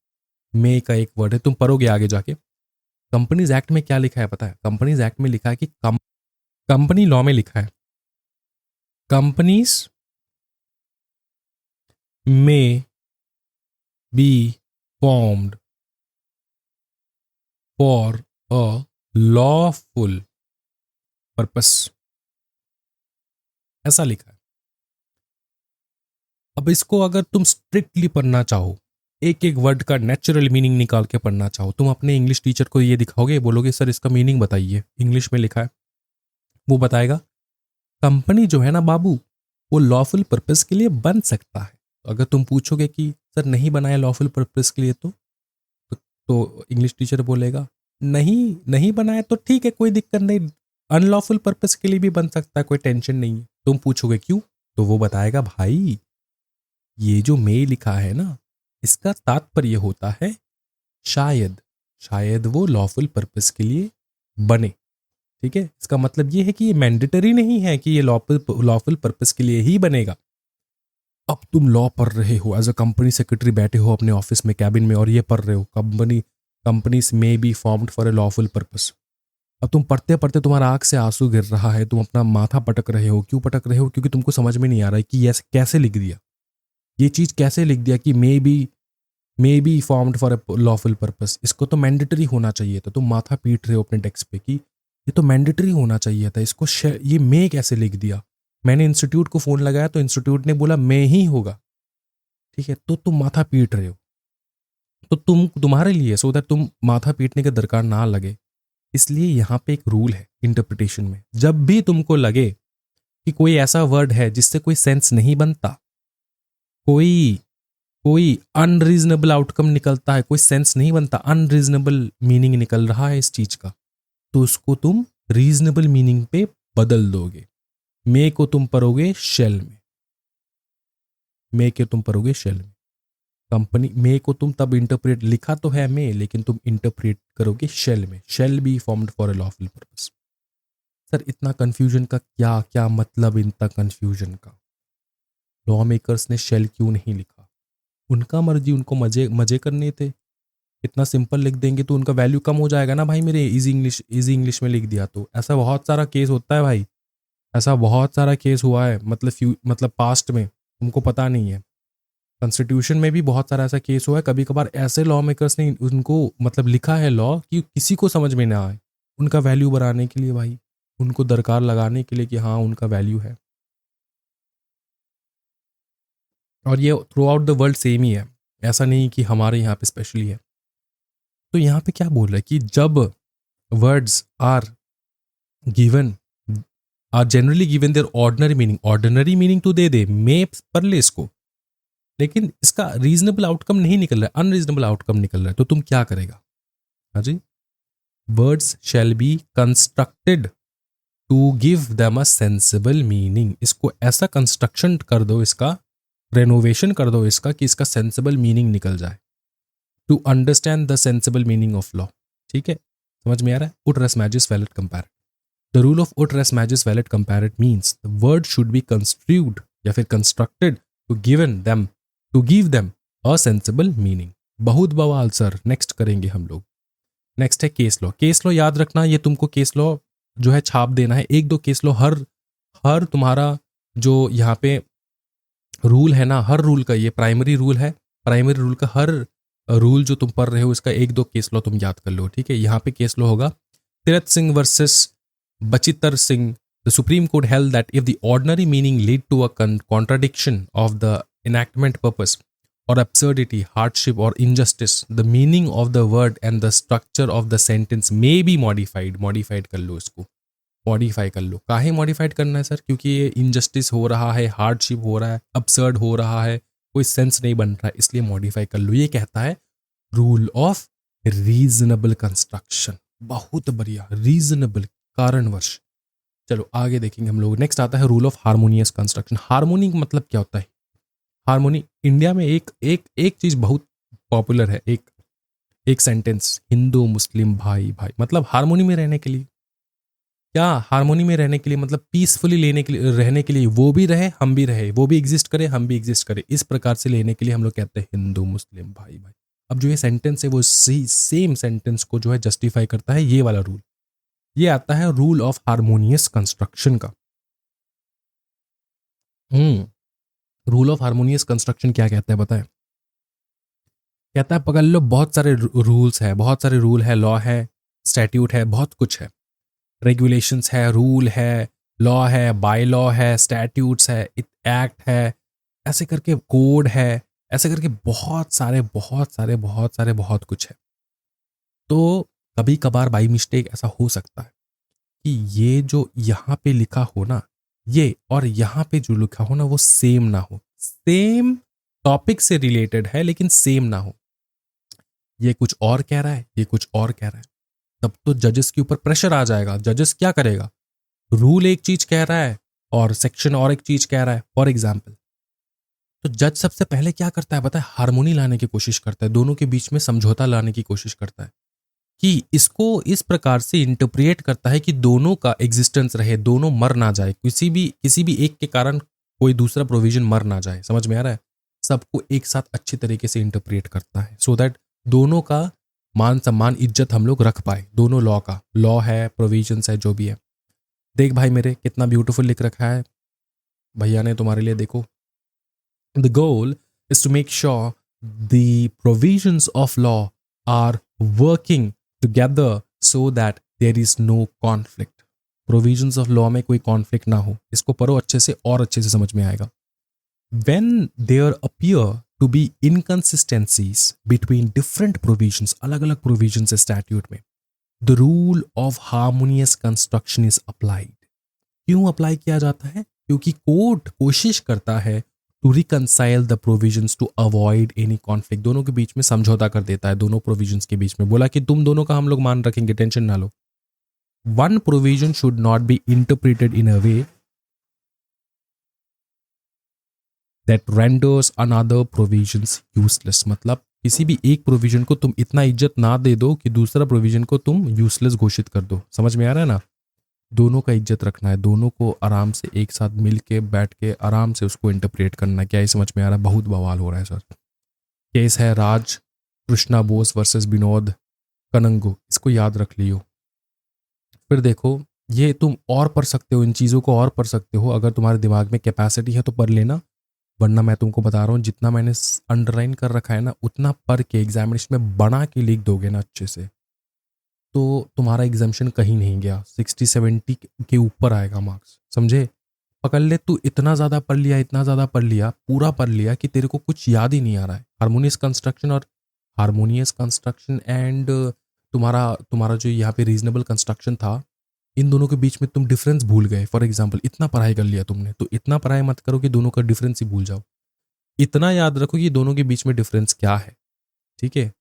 मे का एक वर्ड है, तुम पढ़ोगे आगे जाके। कंपनीज एक्ट में क्या लिखा है पता है? कंपनीज एक्ट में लिखा है कि कंपनी लॉ में लिखा है कंपनीज में be formed for a lawful purpose, ऐसा लिखा है। अब इसको अगर तुम स्ट्रिक्टली पढ़ना चाहो, एक एक वर्ड का नेचुरल मीनिंग निकाल के पढ़ना चाहो, तुम अपने इंग्लिश टीचर को ये दिखाओगे, बोलोगे सर इसका मीनिंग बताइए, इंग्लिश में लिखा है, वो बताएगा कंपनी जो है ना बाबू, वो लॉफुल पर्पस के लिए बन सकता है। अगर तुम पूछोगे कि सर नहीं बनाया लॉफुल पर्पस के लिए, तो इंग्लिश टीचर बोलेगा नहीं नहीं बनाया तो ठीक है, कोई दिक्कत नहीं, अनलॉफुल पर्पस के लिए भी बन सकता है, कोई टेंशन नहीं है। तुम पूछोगे क्यों, तो वो बताएगा भाई ये जो मे लिखा है ना, इसका तात्पर्य होता है शायद, शायद वो लॉफुल पर्पस के लिए बने। ठीक है, इसका मतलब ये है कि ये मैंडेटरी नहीं है कि ये लॉफुल पर्पस के लिए ही बनेगा। अब तुम लॉ पढ़ रहे हो, एज अ कंपनी सेक्रेटरी बैठे हो अपने ऑफिस में कैबिन में और ये पढ़ रहे हो companies may be formed for a lawful purpose. अब तुम पढ़ते पढ़ते तुम्हारा आंख से आंसू गिर रहा है, तुम अपना माथा पटक रहे हो। क्यों पटक रहे हो? क्योंकि तुमको समझ में नहीं आ रहा है कि ये कैसे लिख दिया, ये चीज कैसे लिख दिया कि may be formed for a lawful purpose. इसको तो मैंडेटरी होना चाहिए था। तुम माथा पीट रहे हो अपने डेस्क पे कि ये तो मैंडेटरी होना चाहिए था, इसको ये मे कैसे लिख दिया। मैंने इंस्टीट्यूट को फोन लगाया तो इंस्टीट्यूट ने बोला मे ही होगा। ठीक है, तो तुम माथा पीट रहे हो। तो तुम्हारे लिए सो दैट तुम माथा पीटने का दरकार ना लगे, इसलिए यहाँ पे एक रूल है इंटरप्रिटेशन में। जब भी तुमको लगे कि कोई ऐसा वर्ड है जिससे कोई सेंस नहीं बनता, कोई कोई अनरीजनेबल आउटकम निकलता है, कोई सेंस नहीं बनता, अनरीजनेबल मीनिंग निकल रहा है इस चीज का, तो उसको तुम रीजनेबल मीनिंग पे बदल दोगे। मे को तुम पढ़ोगे शेल में, मे के तुम पढ़ोगे शेल में। कंपनी मे को तुम तब इंटरप्रेट, लिखा तो है मे, लेकिन तुम इंटरप्रेट करोगे शेल में। Shall be formed for a lawful purpose. Sir इतना कंफ्यूजन का क्या क्या मतलब, इतना कंफ्यूजन का? लॉ मेकर्स ने शेल क्यों नहीं लिखा? उनका मर्जी, उनको मजे मजे करने थे। इतना सिंपल लिख देंगे तो उनका वैल्यू कम हो जाएगा ना भाई। मेरे इजी इंग्लिश में लिख दिया तो ऐसा बहुत सारा केस होता है भाई, ऐसा बहुत सारा केस हुआ है, मतलब पास्ट में, तुमको पता नहीं है। कॉन्स्टिट्यूशन में भी बहुत सारा ऐसा केस हुआ है। कभी कभार ऐसे लॉ मेकर्स ने उनको मतलब लिखा है लॉ कि किसी को समझ में ना आए, उनका वैल्यू बढ़ाने के लिए भाई, उनको दरकार लगाने के लिए कि हाँ उनका वैल्यू है। और ये throughout the world same ही है, ऐसा नहीं कि हमारे यहाँ पे स्पेशली है। तो यहाँ पे क्या बोल रहा है कि जब words are given, are generally given their ordinary meaning तो दे दे, मे पर ले इसको, लेकिन इसका रीजनेबल आउटकम नहीं निकल रहा है, अनरीजनेबल आउटकम निकल रहा है, तो तुम क्या करेगा? हाँ जी, words shall be constructed to give them a sensible meaning. इसको ऐसा कंस्ट्रक्शन कर दो, इसका रेनोवेशन कर दो इसका, कि इसका सेंसिबल मीनिंग निकल जाए। To understand the sensible meaning of law. ठीक है, समझ में आ रहा है? उट race magis valeat quam pereat. The rule of ut race magis valeat quam pereat means the word should be construed या फिर constructed to give them a sensible meaning. बहुत बवाल सर, नेक्स्ट करेंगे हम लोग। नेक्स्ट है केस लॉ। केस लॉ याद रखना, ये तुमको केस लॉ जो है छाप देना है, एक दो केस लॉ हर तुम्हारा जो यहाँ पे रूल है ना, हर रूल का ये प्राइमरी रूल है, प्राइमरी रूल का हर रूल जो तुम पढ़ रहे हो इसका एक दो केस लॉ तुम याद कर लो। ठीक है, यहाँ पे केस लॉ होगा Tirath Singh versus Bachittar Singh. The Supreme Court held that if the ordinary meaning lead to a contradiction of the enactment purpose or absurdity, hardship or injustice, the meaning of the word and the structure of the sentence may be modified। modified कर लो इसको, मॉडिफाई कर लो। काहे मॉडिफाइड करना है सर? क्योंकि ये इनजस्टिस हो रहा है, हार्डशिप हो रहा है, absurd हो रहा है, कोई सेंस नहीं बन रहा है, इसलिए मॉडिफाई कर लो। ये कहता है रूल ऑफ रीजनेबल कंस्ट्रक्शन। बहुत बढ़िया, रीजनेबल, कारणवश। चलो आगे देखेंगे हम लोग। नेक्स्ट आता है rule of harmonious construction. Harmony मतलब क्या होता है? हार्मोनी, इंडिया में एक एक एक चीज बहुत पॉपुलर है, एक सेंटेंस, हिंदू मुस्लिम भाई भाई, मतलब हार्मोनी में रहने के लिए। क्या हार्मोनी में रहने के लिए मतलब पीसफुली लेने के लिए, रहने के लिए, वो भी रहे हम भी रहे, वो भी एग्जिस्ट करे हम भी एग्जिस्ट करे, इस प्रकार से लेने के लिए हम लोग कहते हैं हिंदू मुस्लिम भाई भाई। अब जो ये सेंटेंस है वो सेम सेंटेंस को जो है जस्टिफाई करता है ये वाला रूल। ये आता है रूल ऑफ हार्मोनियस कंस्ट्रक्शन का। रूल ऑफ हार्मोनियस कंस्ट्रक्शन क्या कहता है बताएं? कहता है पकड़ लो, बहुत सारे रूल्स है, बहुत सारे रूल है, लॉ है, स्टैट्यूट है, बहुत कुछ है, रेगुलेशंस है, रूल है, लॉ है, बाय लॉ है, स्टैट्यूट्स है, एक्ट है, ऐसे करके कोड है, ऐसे करके बहुत सारे बहुत सारे बहुत सारे बहुत कुछ है। तो कभी कभार बाई मिस्टेक ऐसा हो सकता है कि ये जो यहाँ पे लिखा हो ना, ये और यहाँ पे जो लिखा हो ना, वो सेम ना हो, सेम टॉपिक से रिलेटेड है लेकिन सेम ना हो। ये कुछ और कह रहा है, ये कुछ और कह रहा है, तब तो जजेस के ऊपर प्रेशर आ जाएगा। जजेस क्या करेगा, रूल एक चीज कह रहा है और सेक्शन और एक चीज कह रहा है, फॉर एग्जाम्पल। तो जज सबसे पहले क्या करता है पता है, हार्मोनी लाने की कोशिश करता है, दोनों के बीच में समझौता लाने की कोशिश करता है कि इसको इस प्रकार से इंटरप्रिएट करता है कि दोनों का एग्जिस्टेंस रहे, दोनों मर ना जाए, किसी भी एक के कारण कोई दूसरा प्रोविजन मर ना जाए। समझ में आ रहा है? सबको एक साथ अच्छी तरीके से इंटरप्रिएट करता है सो दैट दोनों का मान सम्मान इज्जत हम लोग रख पाए। दोनों लॉ का, लॉ है, प्रोविजंस है, जो भी है। देख भाई मेरे, कितना ब्यूटीफुल लिख रखा है भैया ने तुम्हारे लिए, देखो। The goal is to make sure the provisions of law are working together so that there is no conflict. Provisions of law में कोई conflict ना हो, इसको पढ़ो अच्छे से और अच्छे से समझ में आएगा। When there appear to be inconsistencies between different provisions, अलग अलग provisions है statute में, the rule of harmonious construction is applied. क्यों अप्लाई किया जाता है? क्योंकि कोर्ट कोशिश करता है to reconcile the provisions to avoid any conflict. दोनों के बीच में समझौता कर देता है, दोनों प्रोविजंस के बीच में। बोला कि तुम दोनों का हम लोग मान रखेंगे, टेंशन ना लो। One provision should not be interpreted in a way that renders another provisions useless. मतलब किसी भी एक प्रोविजन को तुम इतना इज्जत ना दे दो कि दूसरा प्रोविजन को तुम यूजलेस घोषित कर दो। समझ में आ रहा है ना? दोनों का इज्जत रखना है, दोनों को आराम से एक साथ मिल के बैठ के आराम से उसको इंटरप्रेट करना है। क्या ये समझ में आ रहा है? बहुत बवाल हो रहा है सर। केस है राज कृष्णा बोस वर्सेस विनोद कनंगू, इसको याद रख लियो। फिर देखो, ये तुम और पढ़ सकते हो, इन चीज़ों को और पढ़ सकते हो, अगर तुम्हारे दिमाग में कैपेसिटी है तो पढ़ लेना, वरना मैं तुमको बता रहा हूँ जितना मैंने अंडरलाइन कर रखा है ना, उतना पढ़ के एग्जामिनेशन में बना के लिख दोगे ना अच्छे से, तो तुम्हारा एग्जामिशन कहीं नहीं गया, 60-70 के ऊपर आएगा मार्क्स। समझे? पकड़ ले, तू इतना ज़्यादा पढ़ लिया, इतना ज़्यादा पढ़ लिया, पूरा पढ़ लिया कि तेरे को कुछ याद ही नहीं आ रहा है। हारमोनियस कंस्ट्रक्शन एंड तुम्हारा तुम्हारा जो यहाँ पे रीजनेबल कंस्ट्रक्शन था, इन दोनों के बीच में तुम डिफरेंस भूल गए। फॉर एग्जाम्पल, इतना पढ़ाई कर लिया तुमने, तो इतना पढ़ाई मत करो कि दोनों का डिफरेंस ही भूल जाओ। इतना याद रखो कि दोनों के बीच में डिफरेंस क्या है। ठीक है?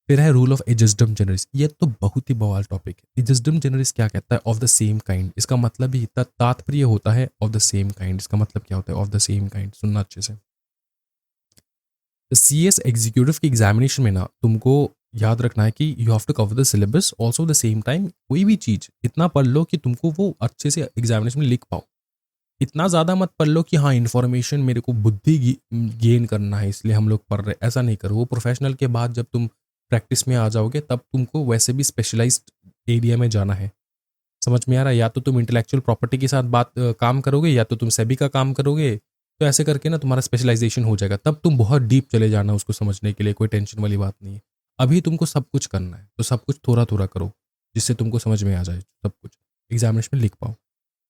फिर है रूल ऑफ एजस्डम जनरलिस। ये तो बहुत ही बवाल टॉपिक है। एजस्डम जनरलिस क्या कहता है? Of the same kind. इसका मतलब ही इतना तात्पर्य होता है ऑफ द सेम काइंड। इसका मतलब क्या होता है ऑफ द सेम काइंड? सुनना अच्छे से। CS एग्जीक्यूटिव के एग्जामिनेशन में ना तुमको याद रखना है कि you have to cover the syllabus also the same time. कोई भी चीज़ इतना पढ़ लो कि तुमको वो अच्छे से एग्जामिनेशन में लिख पाओ। इतना ज़्यादा मत पढ़ लो कि हाँ इन्फॉर्मेशन मेरे को बुद्धि गेन करना है इसलिए हम लोग पढ़ रहे, ऐसा नहीं करो। वो प्रोफेशनल के बाद जब तुम प्रैक्टिस में आ जाओगे तब तुमको वैसे भी स्पेशलाइज्ड एरिया में जाना है। समझ में आ रहा है? या तो तुम इंटेलेक्चुअल प्रॉपर्टी के साथ काम करोगे, या तो तुम सेबी का काम करोगे। तो ऐसे करके ना तुम्हारा स्पेशलाइजेशन हो जाएगा, तब तुम बहुत डीप चले जाना उसको समझने के लिए। कोई टेंशन वाली बात नहीं है। अभी तुमको सब कुछ करना है, तो सब कुछ थोड़ा थोड़ा करो जिससे तुमको समझ में आ जाए सब कुछ, एग्जामिनेशन में लिख पाओ।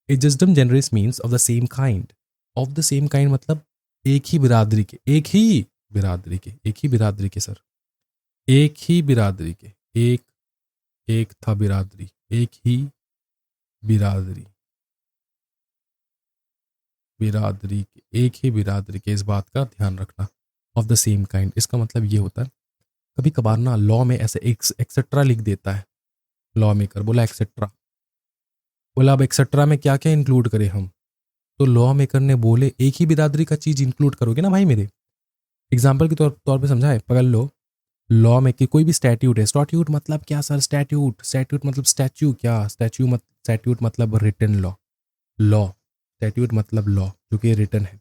Ejusdem generis means of the same kind. Of the same kind मतलब एक ही बिरादरी के, एक ही बिरादरी के, एक ही बिरादरी के सर, एक ही बिरादरी के, एक एक था बिरादरी, एक ही बिरादरी, बिरादरी के, एक ही बिरादरी के, इस बात का ध्यान रखना। ऑफ द सेम काइंड इसका मतलब ये होता है, कभी कभार ना लॉ में ऐसे एक्सेट्रा लिख देता है। लॉ मेकर बोला एक्सेट्रा, बोला अब एक्सेट्रा में क्या क्या इंक्लूड करें हम, तो लॉ मेकर ने बोले एक ही बिरादरी का चीज इंक्लूड करोगे ना भाई मेरे। एग्जाम्पल के तौर पे समझाए, पकड़ लो। लॉ में कि कोई भी स्टैट्यूट है, स्टैट्यूट मतलब क्या सर? स्टैट्यूट मतलब स्टैच्यू, क्या स्टैट्यूट मतलब रिटन लॉ। लॉ स्टैट्यूट मतलब लॉ जो कि रिटन है।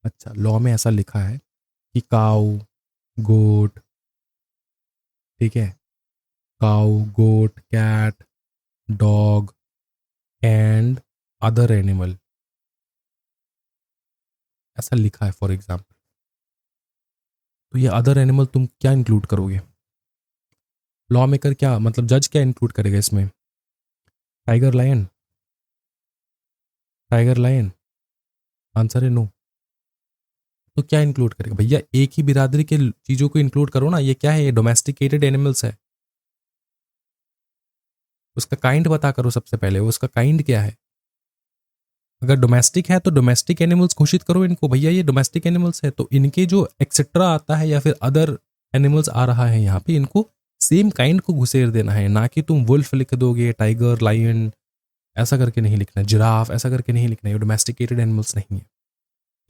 अच्छा, लॉ में ऐसा लिखा है कि काऊ, गोट, ठीक है, cow, goat, cat, dog and other animal, ऐसा लिखा है फॉर एग्जाम्पल। तो ये अदर एनिमल तुम क्या इंक्लूड करोगे? लॉ मेकर क्या मतलब जज क्या इंक्लूड करेगा इसमें? Tiger lion? Tiger lion? Answer है नो। तो क्या इंक्लूड करेगा भैया? एक ही बिरादरी के चीजों को इंक्लूड करो ना। ये क्या है? ये डोमेस्टिकेटेड एनिमल्स है। उसका काइंड पता करो सबसे पहले, उसका काइंड क्या है। अगर डोमेस्टिक है तो डोमेस्टिक एनिमल्स घोषित करो इनको, भैया ये डोमेस्टिक एनिमल्स है। तो इनके जो एक्सेट्रा आता है या फिर अदर एनिमल्स आ रहा है यहाँ पे, इनको सेम काइंड को घुसेर देना है, ना कि तुम वुल्फ लिख दोगे, टाइगर, लायन ऐसा करके नहीं लिखना है, जिराफ ऐसा करके नहीं लिखना है। ये डोमेस्टिकेटेड एनिमल्स नहीं है।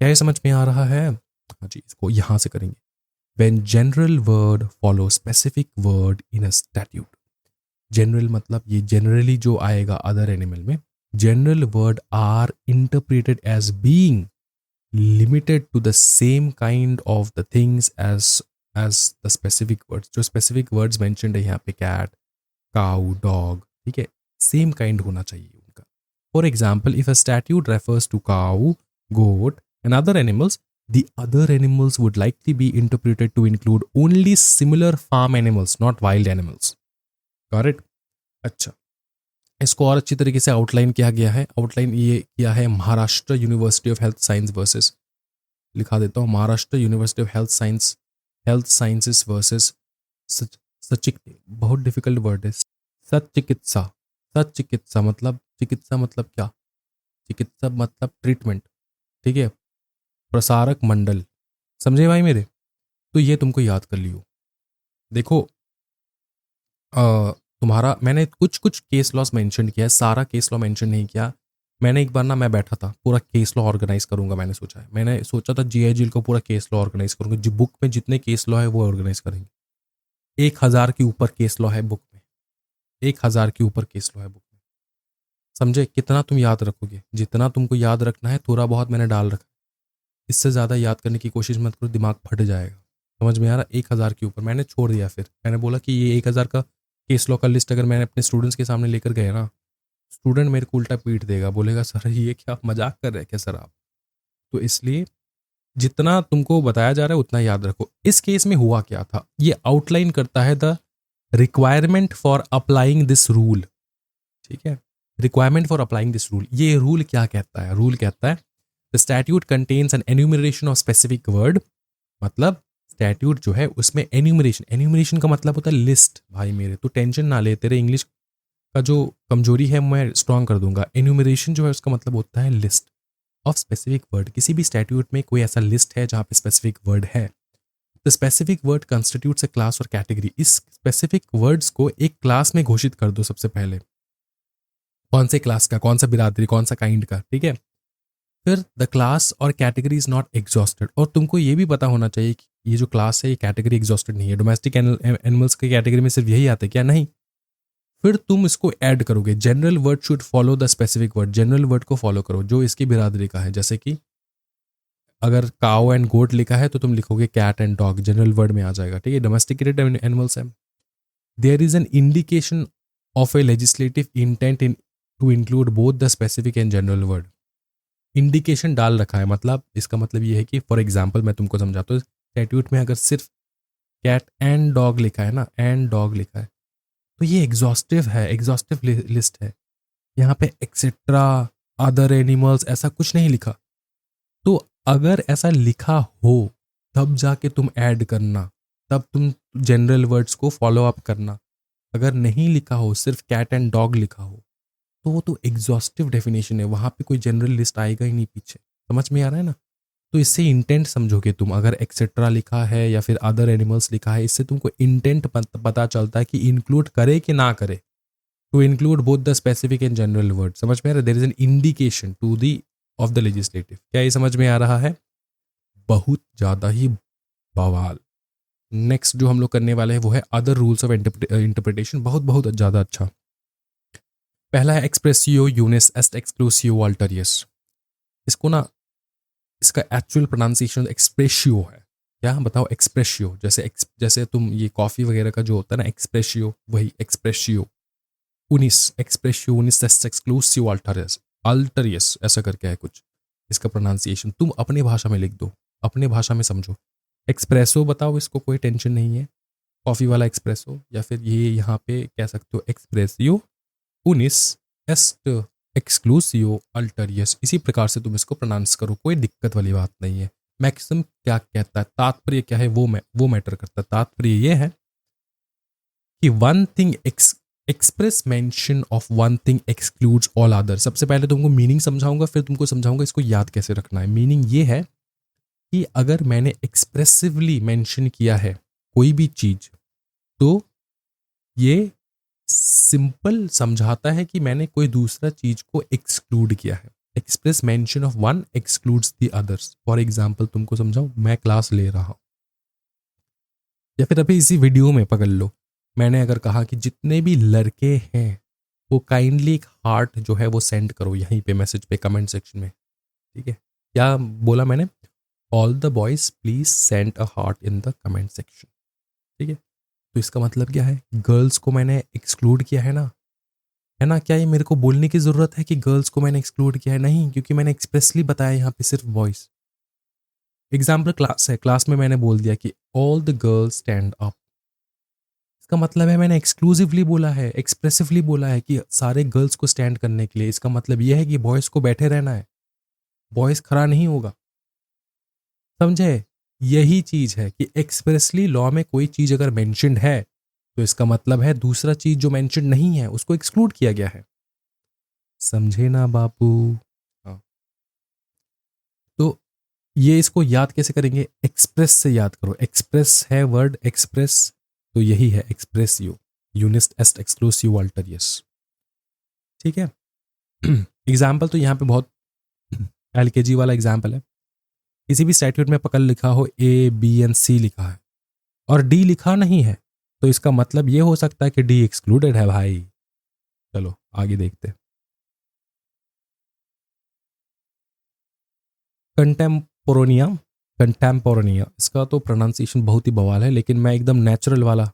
क्या ये समझ में आ रहा है? हाँ जी, इसको यहां से करेंगे। When general word follow specific word in a statute. General मतलब ये जनरली जो आएगा अदर एनिमल में, general word are interpreted as being limited to the same kind of the things as the specific words. जो स्पेसिफिक वर्ड्स मेंशन्ड है यहाँ पे, कैट, काउ, डॉग, ठीक है, सेम काइंड होना चाहिए उनका। For example, if a statute refers to cow, goat and other animals, the other animals would likely be interpreted to include only similar farm animals, not wild animals. Got it? अच्छा, इसको और अच्छी तरीके से आउटलाइन किया गया है। आउटलाइन ये किया है Maharashtra University of Health Science versus, लिखा देता हूँ, Maharashtra University of Health Sciences versus सचिक, बहुत डिफिकल्ट वर्ड है, सचिकित्सा। सचिकित्सा मतलब, चिकित्सा मतलब क्या? चिकित्सा मतलब ट्रीटमेंट, ठीक है, प्रसारक मंडल। समझे भाई मेरे? तो ये तुमको याद कर लियो। देखो तुम्हारा, मैंने कुछ कुछ केस लॉस मेंशन किया है, सारा केस लॉ मेंशन नहीं किया। मैंने एक बार ना, मैं बैठा था, पूरा केस लॉ ऑर्गेनाइज करूंगा। मैंने सोचा था जीआईजीएल को पूरा केस लॉ ऑर्गेनाइज करूंगा। जो बुक में जितने केस लॉ है वो ऑर्गेनाइज करेंगे। 1000 के ऊपर केस लॉ है बुक में, 1000 के ऊपर केस लॉ है बुक में। समझे? कितना तुम याद रखोगे? जितना तुमको याद रखना है थोड़ा बहुत मैंने डाल रखा। इससे ज़्यादा याद करने की कोशिश मत करो, दिमाग फट जाएगा। समझ में आ रहा? 1000 के ऊपर मैंने छोड़ दिया। फिर मैंने बोला कि ये 1000 का केस लॉ का लिस्ट अगर मैंने अपने स्टूडेंट्स के सामने लेकर गए ना, स्टूडेंट मेरे को उल्टा पीट देगा, बोलेगा सर ये क्या मजाक कर रहे हैं क्या सर आप? तो इसलिए जितना तुमको बताया जा रहा है उतना याद रखो। इस केस में हुआ क्या था, ये आउटलाइन करता है the requirement for applying this rule. ठीक है, requirement for applying this rule. ये रूल क्या कहता है? रूल कहता है the statute contains an enumeration of specific word. मतलब स्टैट्यूट जो है उसमें एन्यूमरेशन, एन्यूमरेशन का मतलब होता है लिस्ट। भाई मेरे तो टेंशन ना ले, तेरे इंग्लिश का जो कमजोरी है मैं स्ट्रॉन्ग कर दूंगा। एन्यूमरेशन जो है उसका मतलब होता है लिस्ट ऑफ स्पेसिफिक वर्ड। किसी भी स्टैट्यूट में कोई ऐसा लिस्ट है जहाँ पे स्पेसिफिक वर्ड है। The specific word constitutes a class और कैटेगरी। इस स्पेसिफिक वर्ड्स को एक क्लास में घोषित कर दो सबसे पहले। कौन से क्लास का, कौन सा बिरादरी, कौन सा काइंड का, ठीक है। फिर द क्लास और कैटेगरी इज नॉट एग्जॉस्टेड। और तुमको ये भी पता होना चाहिए कि ये जो क्लास है ये कैटेगरी एग्जॉस्टेड नहीं है। डोमेस्टिक एनिमल्स की कैटेगरी में सिर्फ यही आते क्या? नहीं। फिर तुम इसको ऐड करोगे, general word should follow the specific word. General word को फॉलो करो जो इसकी बिरादरी का है। जैसे कि अगर काउ एंड गोट लिखा है तो तुम लिखोगे cat and dog, general word में आ जाएगा, ठीक है। डोमेस्टिकेटेड एनिमल्स है। There is an indication of a legislative intent in to include both the specific and general word. Indication डाल रखा है, मतलब इसका मतलब ये है कि फॉर एग्जाम्पल मैं तुमको समझाता हूँ। स्टैट्यूट में अगर सिर्फ कैट एंड डॉग लिखा है ना, एंड डॉग लिखा है, तो ये एग्जॉस्टिव है, एग्जॉस्टिव लिस्ट है। यहाँ पे एक्सेट्रा, अदर एनिमल्स ऐसा कुछ नहीं लिखा। तो अगर ऐसा लिखा हो तब जाके तुम ऐड करना, तब तुम जनरल वर्ड्स को फॉलो अप करना। अगर नहीं लिखा हो, सिर्फ कैट एंड डॉग लिखा हो, तो वो तो एग्जॉस्टिव डेफिनेशन है, वहां पे कोई जनरल लिस्ट आएगा ही नहीं पीछे। समझ में आ रहा है ना? तो इससे इंटेंट समझोगे तुम। अगर एक्सेट्रा लिखा है या फिर अदर एनिमल्स लिखा है, इससे तुमको इंटेंट पता चलता है कि इंक्लूड करे कि ना करे। To include both the specific and general word. समझ में आ रहा है? There is an indication to the of the legislative. क्या ये समझ में आ रहा है? बहुत ज्यादा ही बवाल। नेक्स्ट जो हम लोग करने वाले हैं वो है अदर रूल्स ऑफ इंटरप्रिटेशन। बहुत बहुत ज्यादा अच्छा। पहला है एक्सप्रेसियो यूनिस एस्ट एक्सक्लूसिव अल्टरियस। इसको ना, इसका एक्चुअल प्रोनाउंसिएशन एक्सप्रेशियो है। क्या बताओ? एक्सप्रेशियो। जैसे तुम ये कॉफी वगैरह का जो होता है ना एक्सप्रेशियो, वही एक्सप्रेशियो उनिस, एक्सप्रेशियो उनिस एस्ट एक्सक्लूसिव अल्टरियस, अल्टरियस ऐसा करके है कुछ इसका प्रोनाउंसिएशन। तुम अपने भाषा में लिख दो, अपने भाषा में समझो। एक्सप्रेसो बताओ, इसको कोई टेंशन नहीं है, कॉफ़ी वाला एक्सप्रेसो, या फिर ये यहाँ पे कह सकते हो एक्सप्रेसियो उनिस एस्ट एक्सक्लूसियो अल्टरियस, इसी प्रकार से तुम इसको प्रोनाउंस करो, कोई दिक्कत वाली बात नहीं है। मैक्सिमम क्या कहता है, तात्पर्य क्या है, वो मैटर करता है। तात्पर्य ये है कि one thing express mention of one thing excludes all other. सबसे पहले तुमको मीनिंग समझाऊंगा, फिर तुमको समझाऊंगा इसको याद कैसे रखना है। मीनिंग ये है कि अगर मैंने एक्सप्रेसिवली मेंशन किया है कोई भी चीज, तो ये सिंपल समझाता है कि मैंने कोई दूसरा चीज को एक्सक्लूड किया है। Express mention of one excludes the others. For example तुमको समझाऊं, मैं क्लास ले रहा हूं, या फिर अभी इसी वीडियो में पकड़ लो, मैंने अगर कहा कि जितने भी लड़के हैं वो काइंडली एक हार्ट जो है वो सेंड करो यहीं पे मैसेज पे कमेंट सेक्शन में, ठीक है। क्या बोला मैंने? All the boys please send a heart in the comment section, ठीक है। तो इसका मतलब क्या है, गर्ल्स को मैंने एक्सक्लूड किया है ना, है ना। क्या ये मेरे को बोलने की जरूरत है कि गर्ल्स को मैंने एक्सक्लूड किया है? नहीं, क्योंकि मैंने एक्सप्रेसली बताया यहाँ पे सिर्फ बॉयज। एग्जाम्पल क्लास है, क्लास में मैंने बोल दिया कि all the girls stand up, इसका मतलब है मैंने एक्सक्लूसिवली बोला है, एक्सप्रेसिवली बोला है कि सारे गर्ल्स को स्टैंड करने के लिए। इसका मतलब यह है कि बॉयज को बैठे रहना है, बॉयज खड़ा नहीं होगा, समझे। यही चीज है कि एक्सप्रेसली लॉ में कोई चीज अगर मेंशन्ड है तो इसका मतलब है दूसरा चीज जो मेंशन्ड नहीं है उसको एक्सक्लूड किया गया है, समझे ना बापू। हाँ, तो ये इसको याद कैसे करेंगे, एक्सप्रेस से याद करो। एक्सप्रेस है वर्ड, एक्सप्रेस, तो यही है एक्सप्रेसियो यूनिस्ट एस्ट एक्सक्लूसिव अल्टरियस, ठीक है। एग्जाम्पल तो यहाँ पे बहुत एलकेजी वाला एग्जाम्पल है। किसी भी स्टैट्यूट में पकड़ लिखा हो ए बी एंड सी लिखा है और डी लिखा नहीं है, तो इसका मतलब ये हो सकता है कि डी एक्सक्लूडेड है भाई। चलो आगे देखते हैं। कंटेम्पोरोनिया, कंटेम्पोरोनिया, इसका तो प्रोनाउंसिएशन बहुत ही बवाल है, लेकिन मैं एकदम नेचुरल वाला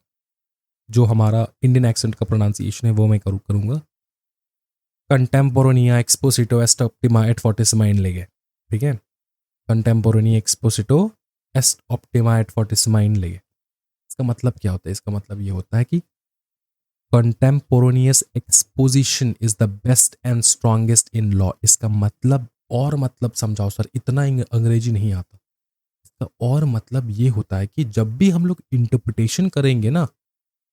जो हमारा इंडियन एक्सेंट का प्रोनाउंसिएशन है वो मैं करूँगा। कंटेम्पोरोनिया एक्सपोसिटो एस्ट ऑप्टिमा एट फोर्टिसिमा इन लेगे, ठीक है। कंटेम्पोरोनिया एक्सपोसिटो एस्ट ऑप्टिमा एट फोर्टिसिमा इन लेगे, इसका मतलब क्या होता है? इसका मतलब ये होता है कि contemporaneous exposition is the best and strongest in law. इसका मतलब और मतलब समझाओ सर, इतना अंग्रेजी नहीं आता। इसका और मतलब ये होता है कि जब भी हम लोग इंटरप्रिटेशन करेंगे ना,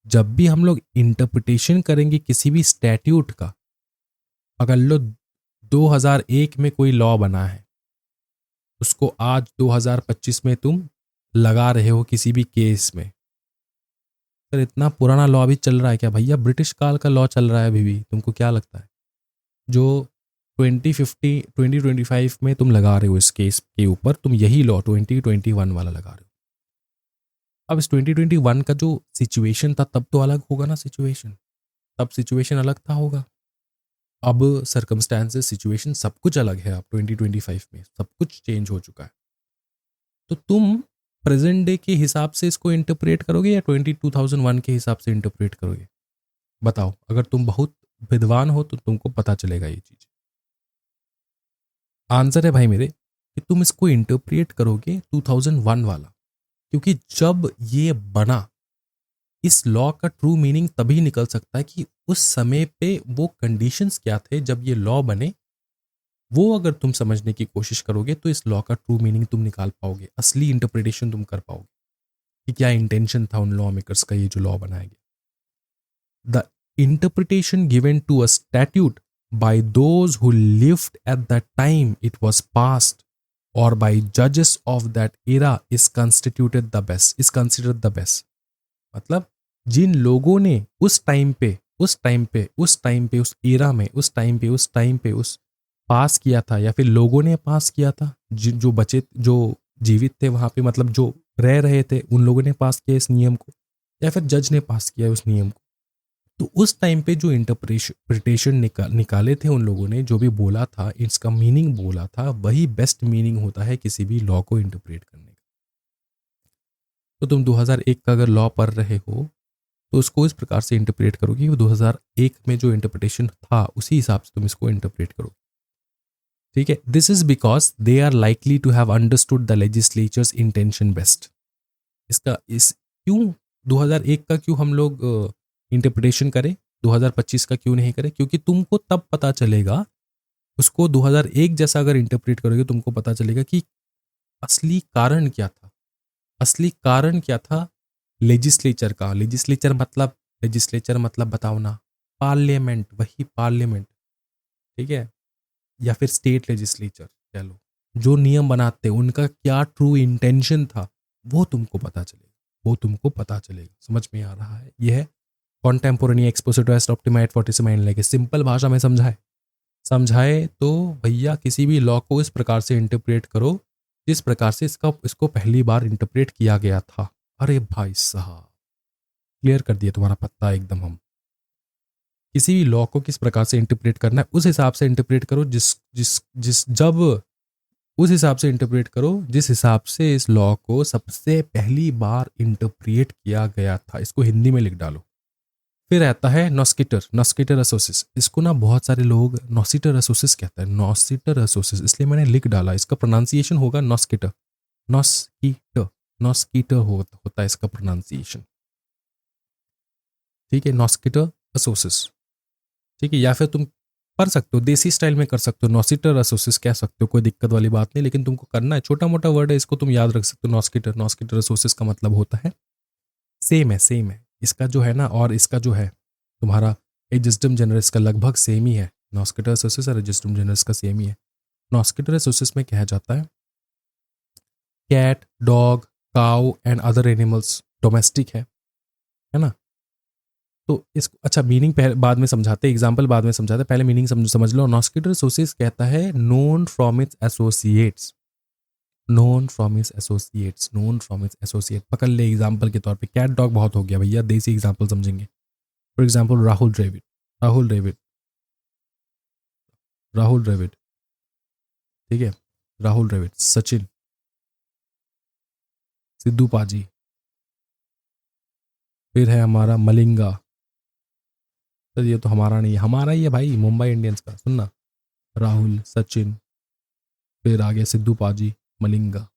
जब भी हम लोग इंटरप्रिटेशन करेंगे किसी भी स्टैट्यूट का, अगर लो 2001 में कोई लॉ बना है, उसको आज 2025 में तुम लगा रहे हो किसी भी केस में, सर इतना पुराना लॉ अभी चल रहा है क्या भैया? ब्रिटिश काल का लॉ चल रहा है अभी भी, तुमको क्या लगता है? जो 2050 2025 में तुम लगा रहे हो इस केस के ऊपर, तुम यही लॉ 2021 वाला लगा रहे हो। अब इस 2021 का जो सिचुएशन था तब तो अलग होगा ना सिचुएशन, तब सिचुएशन अलग था होगा। अब सर्कमस्टेंसेस, सिचुएशन सब कुछ अलग है। अब 2025 में सब कुछ चेंज हो चुका है। तो तुम प्रेजेंट डे के हिसाब से इसको इंटरप्रेट करोगे या 2001 के हिसाब से इंटरप्रेट करोगे? बताओ। अगर तुम बहुत विद्वान हो तो तुमको पता चलेगा ये चीज। आंसर है भाई मेरे कि तुम इसको इंटरप्रेट करोगे 2001 वाला, क्योंकि जब ये बना, इस लॉ का ट्रू मीनिंग तभी निकल सकता है कि उस समय पे वो कंडीशंस क्या थे जब ये लॉ बने, वो अगर तुम समझने की कोशिश करोगे तो इस लॉ का ट्रू मीनिंग तुम निकाल पाओगे, असली इंटरप्रिटेशन तुम कर पाओगे कि क्या इंटेंशन था उन लॉ मेकर्स का ये जो लॉ बनाया गया। The interpretation given to a statute by those who lived at the time it was passed और बाय जजेस of that era is constituted the best, is considered the best. मतलब जिन लोगों ने उस टाइम पे उस एरा में उस टाइम पे उस पास किया था, या फिर लोगों ने पास किया था, जो बचे, जो जीवित थे वहां पे, मतलब जो रह रहे थे, उन लोगों ने पास किया इस नियम को, या फिर जज ने पास किया उस नियम को। तो उस टाइम पे जो इंटरप्रिटेशन निकाले थे उन लोगों ने, जो भी बोला था, इसका मीनिंग बोला था, वही बेस्ट मीनिंग होता है किसी भी लॉ को इंटरप्रेट करने का। तो तुम 2001 का अगर लॉ पढ़ रहे हो तो उसको इस प्रकार से इंटरप्रेट करोगे, वो 2001 में जो इंटरप्रिटेशन था उसी हिसाब से तुम इसको इंटरप्रेट करोगे, ठीक है। This is because they are likely to have understood the legislature's intention best. इसका इस क्यों 2001 का क्यों हम लोग इंटरप्रिटेशन करें, 2025 का क्यों नहीं करें? क्योंकि तुमको तब पता चलेगा, उसको 2001 जैसा अगर इंटरप्रेट करोगे तुमको पता चलेगा कि असली कारण क्या था। असली कारण क्या था लेजिस्लेचर का। लेजिस्लेचर मतलब बताओ ना, पार्लियामेंट, वही पार्लियामेंट, ठीक है, या फिर स्टेट लेजिस्लेचर कह लो, जो नियम बनाते हैं उनका क्या ट्रू इंटेंशन था, वो तुमको पता चलेगा, वो तुमको पता चलेगा। समझ में आ रहा है? यह है कॉन्टेम्पोरेनी एक्सपोजिटोस्ट ऑप्टिमाइड फॉर्टिसिमाइन लेके सिंपल भाषा में समझाए तो भैया किसी भी लॉ को इस प्रकार से इंटरप्रेट करो जिस प्रकार से इसको पहली बार इंटरप्रेट किया गया था। अरे भाई साहब, क्लियर कर दिया तुम्हारा पत्ता एकदम। हम किसी भी लॉ को किस प्रकार से इंटरप्रेट करना है उस हिसाब से इंटरप्रेट करो, उस हिसाब से इंटरप्रेट करो जिस हिसाब से इस लॉ को सबसे पहली बार इंटरप्रेट किया गया था। इसको हिंदी में लिख डालो। फिर आता है नॉस्किटर असोसिस। इसको ना बहुत सारे लोग नॉसिटर असोसिस कहते हैं, नॉसिटर असोसिस, इसलिए मैंने लिख डाला। इसका प्रोनाउंसिएशन होगा नॉस्किटर, नॉस्कीटर होता है इसका प्रोनाउंसिएशन, ठीक है, नॉस्किटर असोसिस, ठीक है। या फिर तुम कर सकते हो देसी स्टाइल में कर सकते हो, नॉसिटर असोसिस कह सकते हो, कोई दिक्कत वाली बात नहीं, लेकिन तुमको करना है, छोटा मोटा वर्ड है, इसको तुम याद रख सकते हो। नॉस्किटर असोसिस का मतलब होता है सेम है इसका जो है ना, और इसका जो है तुम्हारा एजिस्टम जनरस का लगभग सेम ही है। नॉस्किटर असोसिस और एजिस्टम जनरस का सेम ही है। नॉस्किटर असोसिस में कहा जाता है cat, dog, cow and other animals domestic है ना। तो इसको अच्छा मीनिंग बाद में समझाते, एग्जाम्पल बाद में समझाते, पहले मीनिंग समझ लो। नॉस्किटर असोसिस कहता है known from its associates, known from it's associate. पकड़ ले एग्जाम्पल के तौर पे, कैट डॉग बहुत हो गया भैया, देसी एग्जाम्पल समझेंगे। फॉर एग्जाम्पल राहुल द्रविड़, ठीक है, राहुल द्रविड़, सचिन, सिद्धू पाजी, फिर है हमारा मलिंगा। तो ये तो हमारा नहीं है, हमारा ही है भाई, मुंबई इंडियंस का। सुनना, राहुल, सचिन, फिर आगे सिद्धू पाजी, मलिंगा।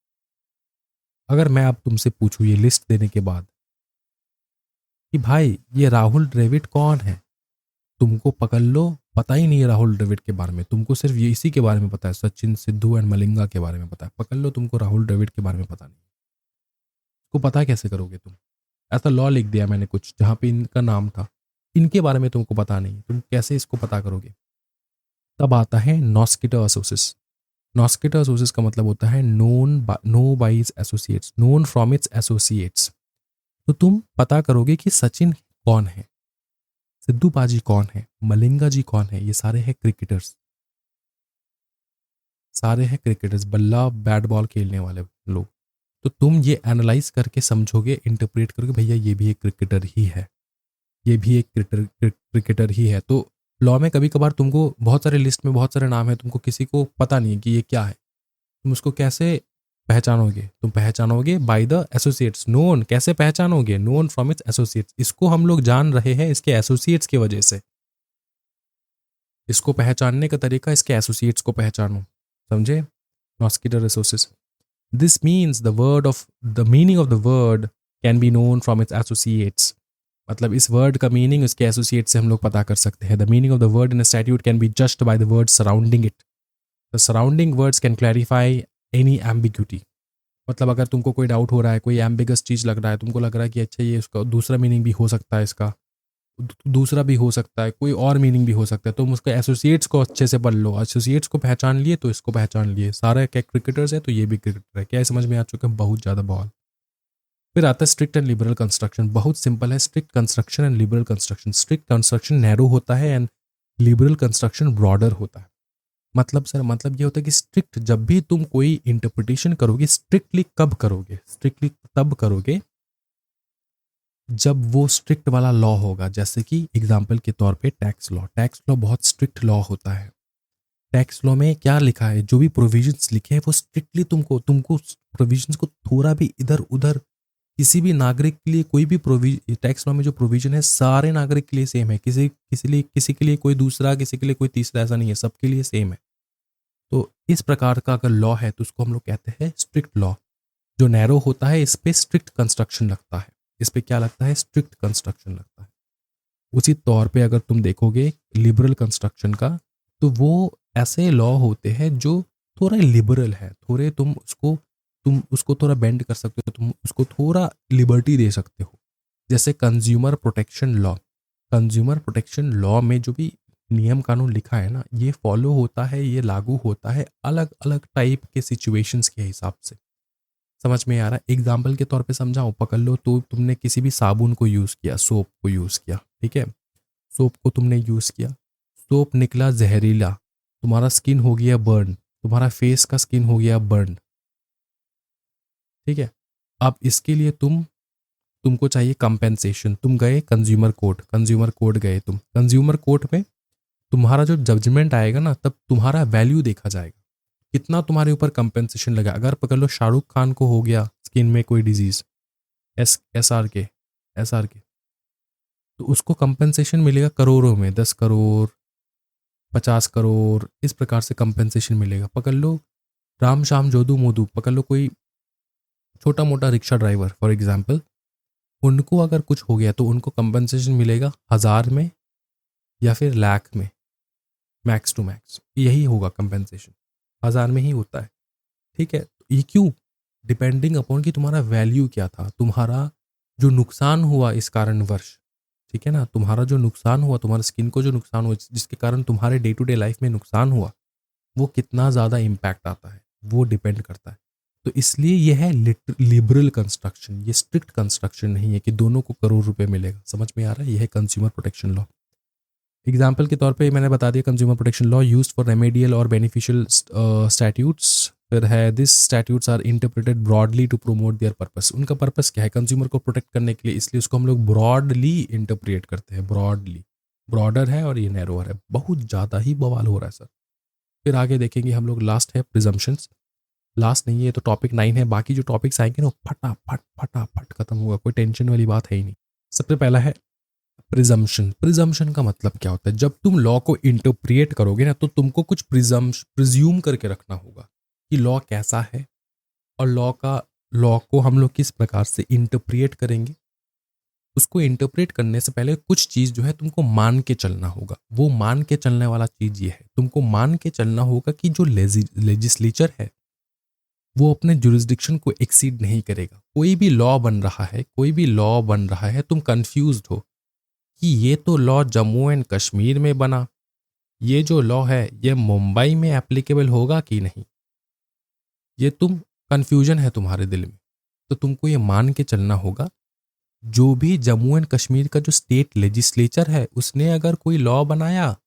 अगर मैं अब तुमसे पूछूं ये लिस्ट देने के बाद कि भाई ये राहुल द्रविड़ कौन है, तुमको पकड़ लो पता ही नहीं है राहुल द्रविड़ के बारे में, तुमको सिर्फ ये इसी के बारे में पता है, सचिन, सिद्धू एंड मलिंगा के बारे में पता है। पकड़ लो तुमको राहुल द्रविड़ के बारे में पता नहीं, इसको पता कैसे करोगे तुम? ऐसा लॉ लिख दिया मैंने कुछ जहाँ पे इनका नाम था, इनके बारे में तुमको पता नहीं, तुम कैसे इसको पता करोगे? तब आता है नॉस्किटर असोसिस। नॉस्किटर असोसिस का मतलब होता है know by its associates, known from its associates. तो तुम पता करोगे कि सचिन कौन है, सिद्धू पाजी कौन है, मलिंगा जी कौन है। ये सारे हैं क्रिकेटर्स, बल्ला बैट बॉल खेलने वाले लोग। तो तुम ये एनालाइज करके समझोगे, इंटरप्रेट करोगे, भैया ये भी एक क्रिकेटर ही है, ये भी एक क्रिकेटर ही है। तो लॉ में कभी कभार तुमको बहुत सारे लिस्ट में बहुत सारे नाम है, तुमको किसी को पता नहीं है कि ये क्या है, तुम उसको कैसे पहचानोगे? तुम पहचानोगे बाय द एसोसिएट्स। नोन कैसे पहचानोगे? Known from its associates. इसको हम लोग जान रहे हैं इसके एसोसिएट्स की वजह से। इसको पहचानने का तरीका इसके एसोसिएट्स को पहचानो, समझे? Noscitur associates. This means the meaning of the word can be known from its associates. मतलब इस वर्ड का मीनिंग इसके एसोसिएट से हम लोग पता कर सकते हैं। The meaning of the word in a statute can be judged by the word surrounding it. The surrounding words can clarify any ambiguity. मतलब अगर तुमको कोई डाउट हो रहा है, कोई एम्बिगस चीज़ लग रहा है, तुमको लग रहा है कि अच्छा ये उसका दूसरा मीनिंग भी हो सकता है, इसका दूसरा भी हो सकता है, कोई और मीनिंग भी हो सकता है, तुम उसके एसोसिएट्स को अच्छे से पढ़ लो। एसोसिएट्स को पहचान लिए तो इसको पहचान लिए। सारे क्या क्रिकेटर्स है तो ये भी क्रिकेटर है। क्या समझ में आ चुका है? बहुत ज़्यादा बॉल। फिर आता है स्ट्रिक्ट एंड लिबरल कंस्ट्रक्शन। बहुत सिंपल है, strict construction and liberal construction. Strict construction narrow होता है एंड लिबरल कंस्ट्रक्शन ब्रॉडर होता है। मतलब सर, मतलब ये होता है कि स्ट्रिक्ट जब भी तुम कोई इंटरप्रिटेशन करोगे, स्ट्रिक्टली कब करोगे? स्ट्रिक्टली तब करोगे जब वो स्ट्रिक्ट वाला लॉ होगा। जैसे कि एग्जाम्पल के तौर पे टैक्स लॉ बहुत स्ट्रिक्ट लॉ होता है। टैक्स लॉ में क्या लिखा है, जो भी प्रोविजंस लिखे हैं वो स्ट्रिक्टली तुमको प्रोविजंस को थोड़ा भी इधर उधर, किसी भी नागरिक के लिए कोई भी टैक्स लॉ में जो प्रोविजन है सारे नागरिक के लिए सेम है। किसी के लिए कोई दूसरा, किसी के लिए कोई तीसरा, ऐसा नहीं है, सबके लिए सेम है। तो इस प्रकार का अगर लॉ है तो उसको हम लोग कहते हैं स्ट्रिक्ट लॉ। जो नैरो होता है इस पे स्ट्रिक्ट कंस्ट्रक्शन लगता है, इस पे क्या लगता है, स्ट्रिक्ट कंस्ट्रक्शन लगता है। उसी तौर पे अगर तुम देखोगे लिबरल कंस्ट्रक्शन का, तो वो ऐसे लॉ होते हैं जो थोड़ा लिबरल है, थोड़े तुम उसको थोड़ा बेंड कर सकते हो, तुम उसको थोड़ा लिबर्टी दे सकते हो। जैसे consumer protection law, consumer protection law में जो भी नियम कानून लिखा है ना, ये फॉलो होता है, ये लागू होता है अलग अलग टाइप के सिचुएशंस के हिसाब से। समझ में आ रहा है? एग्जाम्पल के तौर पे समझाऊं, पकड़ लो तो तुमने किसी भी साबुन को यूज़ किया, सोप को यूज़ किया, ठीक है, सोप को तुमने यूज़ किया, सोप निकला जहरीला, तुम्हारा स्किन हो गया बर्न, तुम्हारा फेस का स्किन हो गया बर्न, ठीक है। अब इसके लिए तुमको चाहिए कंपेंसेशन। तुम गए कंज्यूमर कोर्ट गए, तुम कंज्यूमर कोर्ट में तुम्हारा जो जजमेंट आएगा ना, तब तुम्हारा वैल्यू देखा जाएगा, कितना तुम्हारे ऊपर कंपेंसेशन लगा। अगर पकड़ लो शाहरुख खान को हो गया स्किन में कोई डिजीज, एस आर के, तो उसको कंपेंसेशन मिलेगा करोड़ों में, 10 करोड़, 50 करोड़, इस प्रकार से कंपेंसेशन मिलेगा। पकड़ लो राम श्याम जोधू मोदू, पकड़ लो कोई छोटा मोटा रिक्शा ड्राइवर फॉर एग्जाम्पल, उनको अगर कुछ हो गया तो उनको कंपेंसेशन मिलेगा 1000 में या फिर लाख में, मैक्स टू मैक्स यही होगा कंपेंसेशन, 1000 में ही होता है, ठीक है। ये क्यों? डिपेंडिंग अपॉन कि तुम्हारा वैल्यू क्या था, तुम्हारा जो नुकसान हुआ इस कारणवश, ठीक है ना, तुम्हारा जो नुकसान हुआ, तुम्हारे स्किन को जो नुकसान हुआ, जिसके कारण तुम्हारे डे टू डे लाइफ में नुकसान हुआ, वो कितना ज़्यादा इम्पैक्ट आता है, वो डिपेंड करता है। तो इसलिए यह है लिबरल कंस्ट्रक्शन, ये स्ट्रिक्ट कंस्ट्रक्शन नहीं है कि दोनों को करोड़ रुपए मिलेगा। समझ में आ रहा है? यह है कंज्यूमर प्रोटेक्शन लॉ। एग्जाम्पल के तौर पे मैंने बता दिया, consumer protection law used for remedial और बेनिफिशियल स्टैट्यूट्स। फिर है this statutes are interpreted broadly to promote their purpose. उनका पर्पस क्या है? कंज्यूमर को प्रोटेक्ट करने के लिए, इसलिए उसको हम लोग ब्रॉडली इंटरप्रेट करते हैं। ब्रॉडली, ब्रॉडर है और ये नैरोअर है, बहुत ज़्यादा ही बवाल हो रहा है सर। फिर आगे देखेंगे हम लोग, लास्ट है प्रिजम्पशंस। लास्ट नहीं है तो टॉपिक 9 है, बाकी जो टॉपिक्स आएंगे ना फटाफट फटाफट खत्म होगा, कोई टेंशन वाली बात है ही नहीं। सबसे पहला है प्रिजम्पशन। प्रिजम्पशन का मतलब क्या होता है? जब तुम लॉ को इंटरप्रिएट करोगे ना, तो तुमको कुछ प्रिज्यूम करके रखना होगा कि लॉ कैसा है, और लॉ को हम लोग किस प्रकार से इंटरप्रिएट करेंगे। उसको इंटरप्रेट करने से पहले कुछ चीज़ जो है तुमको मान के चलना होगा। वो मान के चलने वाला चीज़ ये है, तुमको मान के चलना होगा कि जो लेजिस्लेचर है वो अपने जुरिस्डिक्शन को एक्सीड नहीं करेगा। कोई भी लॉ बन रहा है, तुम कंफ्यूज्ड हो कि ये तो लॉ जम्मू एंड कश्मीर में बना, ये जो लॉ है ये मुंबई में एप्लीकेबल होगा कि नहीं, ये कंफ्यूजन है तुम्हारे दिल में। तो तुमको ये मान के चलना होगा, जो भी जम्मू एंड कश्मीर का जो स्टेट लेजिस्लेचर है, उसने अगर कोई लॉ बनाया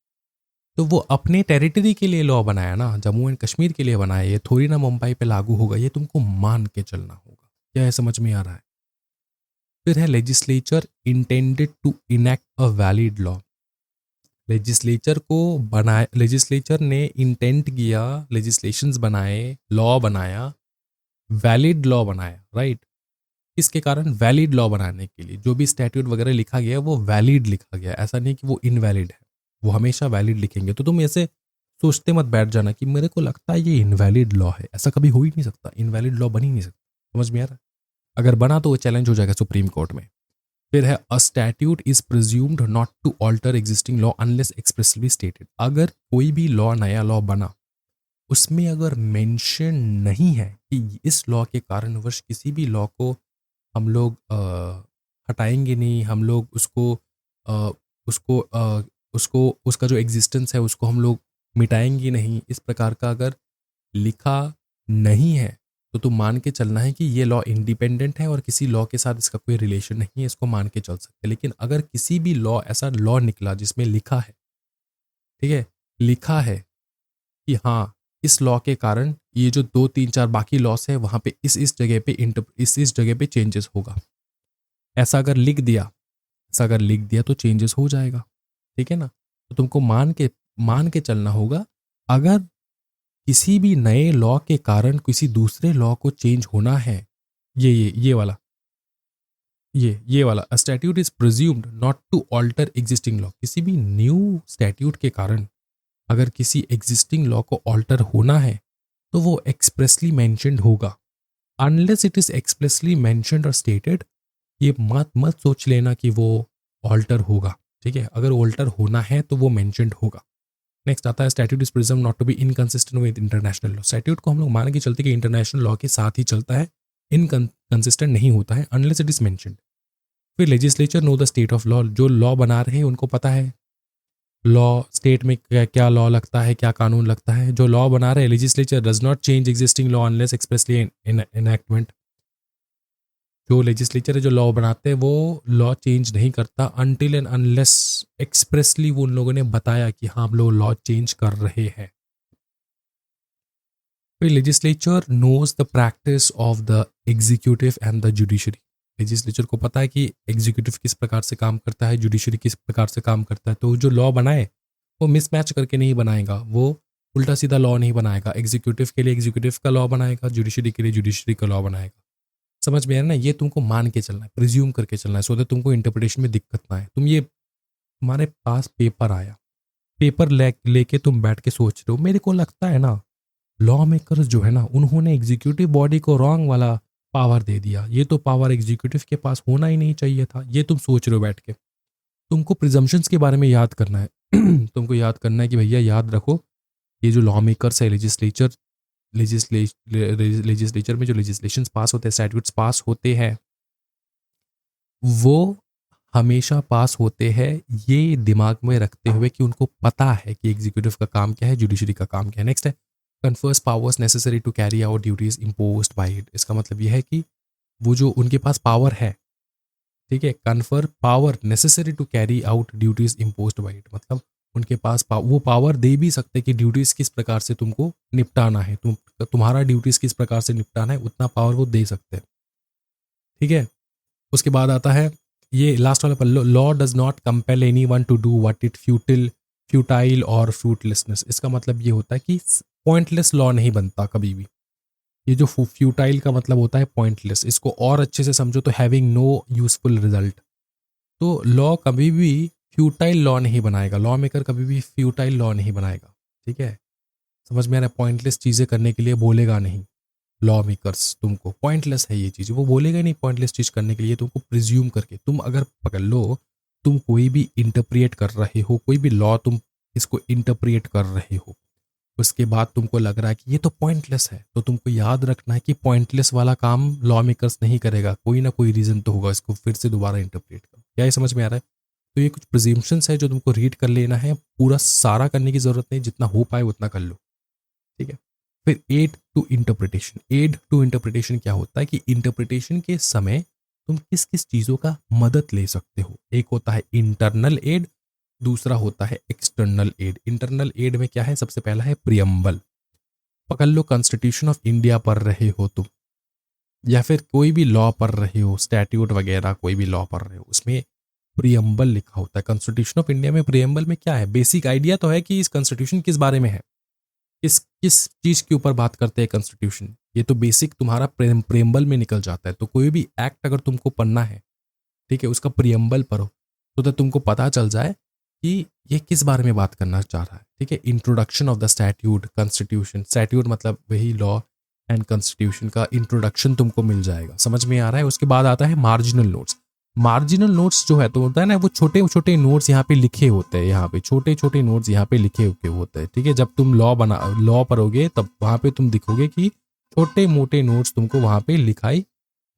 तो वो अपने टेरिटरी के लिए लॉ बनाया ना, जम्मू एंड कश्मीर के लिए बनाया, ये थोड़ी ना मुंबई पे लागू होगा। ये तुमको मान के चलना होगा। क्या है, समझ में आ रहा है? फिर है legislature intended to enact a valid law. Legislature ने इंटेंट किया, लेजिस्लेशंस बनाए, लॉ बनाया, वैलिड लॉ बनाया, राइट। इसके कारण वैलिड लॉ बनाने के लिए जो भी स्टैट्यूट वगैरह लिखा गया वो वैलिड लिखा गया, ऐसा नहीं कि वो इनवैलिड है, वो हमेशा वैलिड लिखेंगे। तो तुम ऐसे सोचते मत बैठ जाना कि मेरे को लगता है ये इनवैलिड लॉ है, ऐसा कभी हो ही नहीं सकता, इनवैलिड लॉ बन ही नहीं सकता। समझ में आ रहा है? अगर बना तो वो चैलेंज हो जाएगा सुप्रीम कोर्ट में। फिर है a statute is presumed not to alter existing law unless expressly stated. अगर कोई भी लॉ, नया लॉ बना, उसमें अगर मेंशन नहीं है कि इस लॉ के कारणवश किसी भी लॉ को हम लोग हटाएंगे नहीं, हम लोग उसको उसका जो एग्जिस्टेंस है उसको हम लोग मिटाएंगे नहीं, इस प्रकार का अगर लिखा नहीं है तो तुम मान के चलना है कि ये लॉ इंडिपेंडेंट है और किसी लॉ के साथ इसका कोई रिलेशन नहीं है, इसको मान के चल सकते। लेकिन अगर किसी भी लॉ, ऐसा लॉ निकला जिसमें लिखा है, ठीक है, लिखा है कि हाँ इस लॉ के कारण ये जो 2, 3, 4 बाकी लॉस है वहाँ पे इस जगह पे इस जगह पे चेंजेस होगा, ऐसा अगर लिख दिया तो चेंजेस हो जाएगा, ठीक है ना। तो तुमको मान के चलना होगा। अगर किसी भी नए लॉ के कारण किसी दूसरे लॉ को चेंज होना है, ये वाला a statute is presumed not to alter existing law. किसी भी न्यू स्टैट्यूट के कारण अगर किसी एग्जिस्टिंग लॉ को ऑल्टर होना है तो वो एक्सप्रेसली मेंशन्ड होगा। Unless it is expressly mentioned और स्टेटेड, ये मत मत सोच लेना कि वो ऑल्टर होगा, ठीक है। अगर ऑल्टर होना है तो वो मेंशन्ड होगा। नेक्स्ट आता है statute is presumed not to be inconsistent with international law. Statute को हम लोग मान के चलते कि इंटरनेशनल लॉ के साथ ही चलता है, इनकंसिस्टेंट नहीं होता है अनलेस इट इज मेंशन्ड। फिर legislature know the state of law, जो लॉ बना रहे हैं उनको पता है लॉ स्टेट में क्या क्या लॉ लगता है, क्या कानून लगता है। जो लॉ बना रहे हैं legislature does not change existing law unless expressly enactment. जो लेजिस्लेचर है जो लॉ बनाते हैं वो लॉ चेंज नहीं करता अनटिल एंड अनलेस एक्सप्रेसली वो उन लोगों ने बताया कि हाँ हम लोग लॉ चेंज कर रहे हैं। फिर legislature knows the practice of the executive and the judiciary. Legislature को पता है कि एग्जीक्यूटिव किस प्रकार से काम करता है, जुडिशरी किस प्रकार से काम करता है। तो जो लॉ बनाए वो मिसमैच करके नहीं बनाएगा, वो उल्टा सीधा लॉ नहीं बनाएगा। एग्जीक्यूटिव के लिए एग्जीक्यूटिव का लॉ बनाएगा, जुडिशरी के लिए जुडिशरी का लॉ बनाएगा। समझ में आया ना? ये तुमको मान के चलना है, प्रिज्यूम करके चलना है, सो दैट तुमको इंटरप्रिटेशन में दिक्कत ना आए। तुम ये तुम्हारे पास पेपर आया, पेपर लेके तुम बैठ के सोच रहे हो, मेरे को लगता है ना लॉ मेकर्स जो है ना उन्होंने एग्जीक्यूटिव बॉडी को रॉन्ग वाला पावर दे दिया, ये तो पावर एग्जीक्यूटिव के पास होना ही नहीं चाहिए था। ये तुम सोच रहे हो बैठ के। तुमको प्रिजम्पशंस के बारे में याद करना है तुमको याद करना है कि भैया याद रखो, ये जो लॉ मेकर्स है लेजिस्लेचर में जो लेजिस्लेशंस पास होते हैं, स्टैट्यूट्स पास होते हैं, वो हमेशा पास होते हैं ये दिमाग में रखते हुए कि उनको पता है कि एग्जीक्यूटिव का काम क्या है, जुडिशरी का काम क्या है। नेक्स्ट है confers powers necessary to carry out duties imposed by it. इसका मतलब यह है कि वो जो उनके पास पावर है, ठीक है, confer power necessary to carry out duties imposed by it, मतलब उनके पास वो पावर दे भी सकते कि ड्यूटीज किस प्रकार से तुमको निपटाना है, तुम्हारा ड्यूटीज किस प्रकार से निपटाना है, उतना पावर वो दे सकते हैं, ठीक है। उसके बाद आता है ये लास्ट वाला पर law does not compel any one two do what it futile और फ्रूटलेसनेस। इसका मतलब ये होता है कि पॉइंटलेस लॉ नहीं बनता कभी भी। ये जो फ्यूटाइल का मतलब होता है पॉइंटलेस, इसको और अच्छे से समझो तो हैविंग नो यूजफुल रिजल्ट। तो लॉ कभी भी फ्यूटाइल लॉ नहीं बनाएगा, लॉ मेकर कभी भी फ्यूटाइल लॉ नहीं बनाएगा, ठीक है। समझ में आ रहा है? पॉइंटलेस चीज़ें करने के लिए बोलेगा नहीं लॉ मेकर्स तुमको, पॉइंटलेस है ये चीज़, वो बोलेगा नहीं पॉइंटलेस चीज़ करने के लिए। तुमको प्रिज्यूम करके, तुम अगर पकड़ लो तुम कोई भी इंटरप्रिएट कर रहे हो, कोई भी लॉ तुम इसको इंटरप्रिएट कर रहे हो, उसके बाद तुमको लग रहा है कि ये तो पॉइंटलेस है, तो तुमको याद रखना है कि पॉइंटलेस वाला काम लॉ मेकर्स नहीं करेगा, कोई ना कोई रीज़न तो होगा, इसको फिर से दोबारा इंटरप्रेट करो। क्या ये समझ में आ रहा है? तो ये कुछ प्रिज्यूम्शंस है जो तुमको रीड कर लेना है, पूरा सारा करने की ज़रूरत नहीं, जितना हो पाए उतना कर लो, ठीक है। फिर aid to interpretation. Aid to interpretation क्या होता है कि इंटरप्रिटेशन के समय तुम किस किस चीज़ों का मदद ले सकते हो। एक होता है इंटरनल एड, दूसरा होता है एक्सटर्नल एड। इंटरनल एड में क्या है? सबसे पहला है प्रियम्बल। पकड़ लो कॉन्स्टिट्यूशन ऑफ इंडिया पढ़ रहे हो तुम, या फिर कोई भी लॉ पढ़ रहे हो, स्टैट्यूट वगैरह कोई भी लॉ पढ़ रहे हो, उसमें प्रियम्बल लिखा होता है। कॉन्स्टिट्यूशन ऑफ इंडिया में प्रियम्बल में क्या है? बेसिक आइडिया तो है कि इस कॉन्स्टिट्यूशन किस बारे में है, किस किस चीज़ के ऊपर बात करते हैं कॉन्स्टिट्यूशन, ये तो बेसिक तुम्हारा प्रियम्बल में निकल जाता है। तो कोई भी एक्ट अगर तुमको पढ़ना है, ठीक है, उसका प्रियम्बल पढ़ो तो तुमको पता चल जाए कि ये किस बारे में बात करना चाह रहा है, ठीक है। Introduction of the statute, constitution, statute मतलब वही लॉ एंड कॉन्स्टिट्यूशन का इंट्रोडक्शन तुमको मिल जाएगा। समझ में आ रहा है? उसके बाद आता है मार्जिनल नोट्स। मार्जिनल नोट्स जो है तो होता है ना, वो छोटे छोटे नोट्स यहाँ पे लिखे होते हैं, यहाँ पे छोटे छोटे नोट्स यहाँ पे लिखे हुए होते हैं, ठीक है। जब तुम लॉ पढ़ोगे तब वहाँ पे तुम दिखोगे कि छोटे मोटे नोट्स तुमको वहाँ पे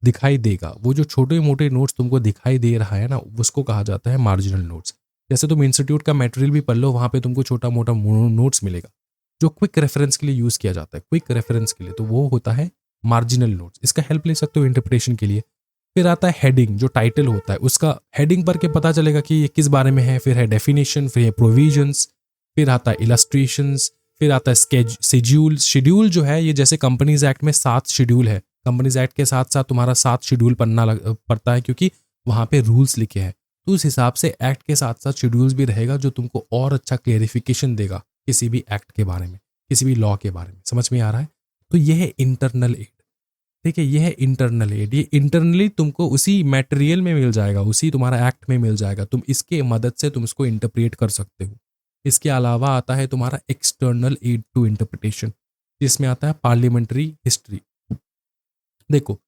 दिखाई देगा। वो जो छोटे मोटे नोट्स तुमको दिखाई दे रहा है ना, उसको कहा जाता है मार्जिनल नोट्स। जैसे तुम इंस्टीट्यूट का मटेरियल भी पढ़ लो, वहाँ पे तुमको छोटा मोटा नोट्स मिलेगा जो क्विक रेफरेंस के लिए यूज़ किया जाता है, क्विक रेफरेंस के लिए, तो वो होता है मार्जिनल नोट्स। इसका हेल्प ले सकते हो इंटरप्रिटेशन के लिए। फिर आता है हेडिंग, जो टाइटल होता है उसका हेडिंग पढ़ के पता चलेगा कि ये किस बारे में है। फिर है डेफिनेशन, फिर है प्रोविजंस, फिर आता है इलस्ट्रेशंस, फिर आता है शेड्यूल। शेड्यूल जो है ये जैसे कंपनीज एक्ट में 7 शेड्यूल है, कंपनीज एक्ट के साथ साथ तुम्हारा 7 शेड्यूल पड़ता है, क्योंकि वहाँ पे रूल्स लिखे हैं। तो उस हिसाब से एक्ट के साथ साथ शेड्यूल्स भी रहेगा जो तुमको और अच्छा क्लेरिफिकेशन देगा किसी भी एक्ट के बारे में, किसी भी लॉ के बारे में। समझ में आ रहा है? तो यह है इंटरनल एड, ठीक है, ये है इंटरनल एड। ये इंटरनली तुमको उसी मटेरियल में मिल जाएगा, उसी तुम्हारा एक्ट में मिल जाएगा, तुम इसके मदद से तुम इसको इंटरप्रेट कर सकते हो। इसके अलावा आता है तुम्हारा एक्सटर्नल एड टू इंटरप्रिटेशन, जिसमें आता है पार्लियामेंट्री हिस्ट्री। देखो,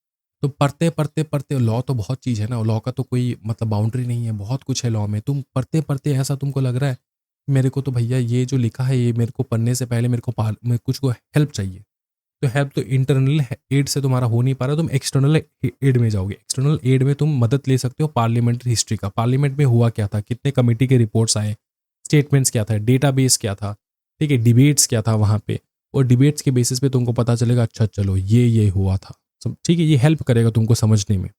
तो पढ़ते पढ़ते पढ़ते लॉ तो बहुत चीज़ है ना, लॉ का तो कोई मतलब बाउंड्री नहीं है, बहुत कुछ है लॉ में। तुम पढ़ते पढ़ते ऐसा तुमको लग रहा है मेरे को तो भैया ये जो लिखा है ये मेरे को पढ़ने से पहले मेरे को कुछ को हेल्प चाहिए, तो हेल्प तो इंटरनल एड से तुम्हारा हो नहीं पा रहा, तुम एक्सटर्नल एड में जाओगे। एक्सटर्नल एड में तुम मदद ले सकते हो पार्लियामेंट्री हिस्ट्री का, पार्लियामेंट में हुआ क्या था, कितने कमेटी के रिपोर्ट्स आए, स्टेटमेंट्स क्या था, डेटाबेस क्या था, ठीक है, डिबेट्स क्या था वहाँ पे, और डिबेट्स के बेसिस पे तुमको पता चलेगा अच्छा चलो ये हुआ था। ठीक है, ये हेल्प करेगा तुमको समझने में।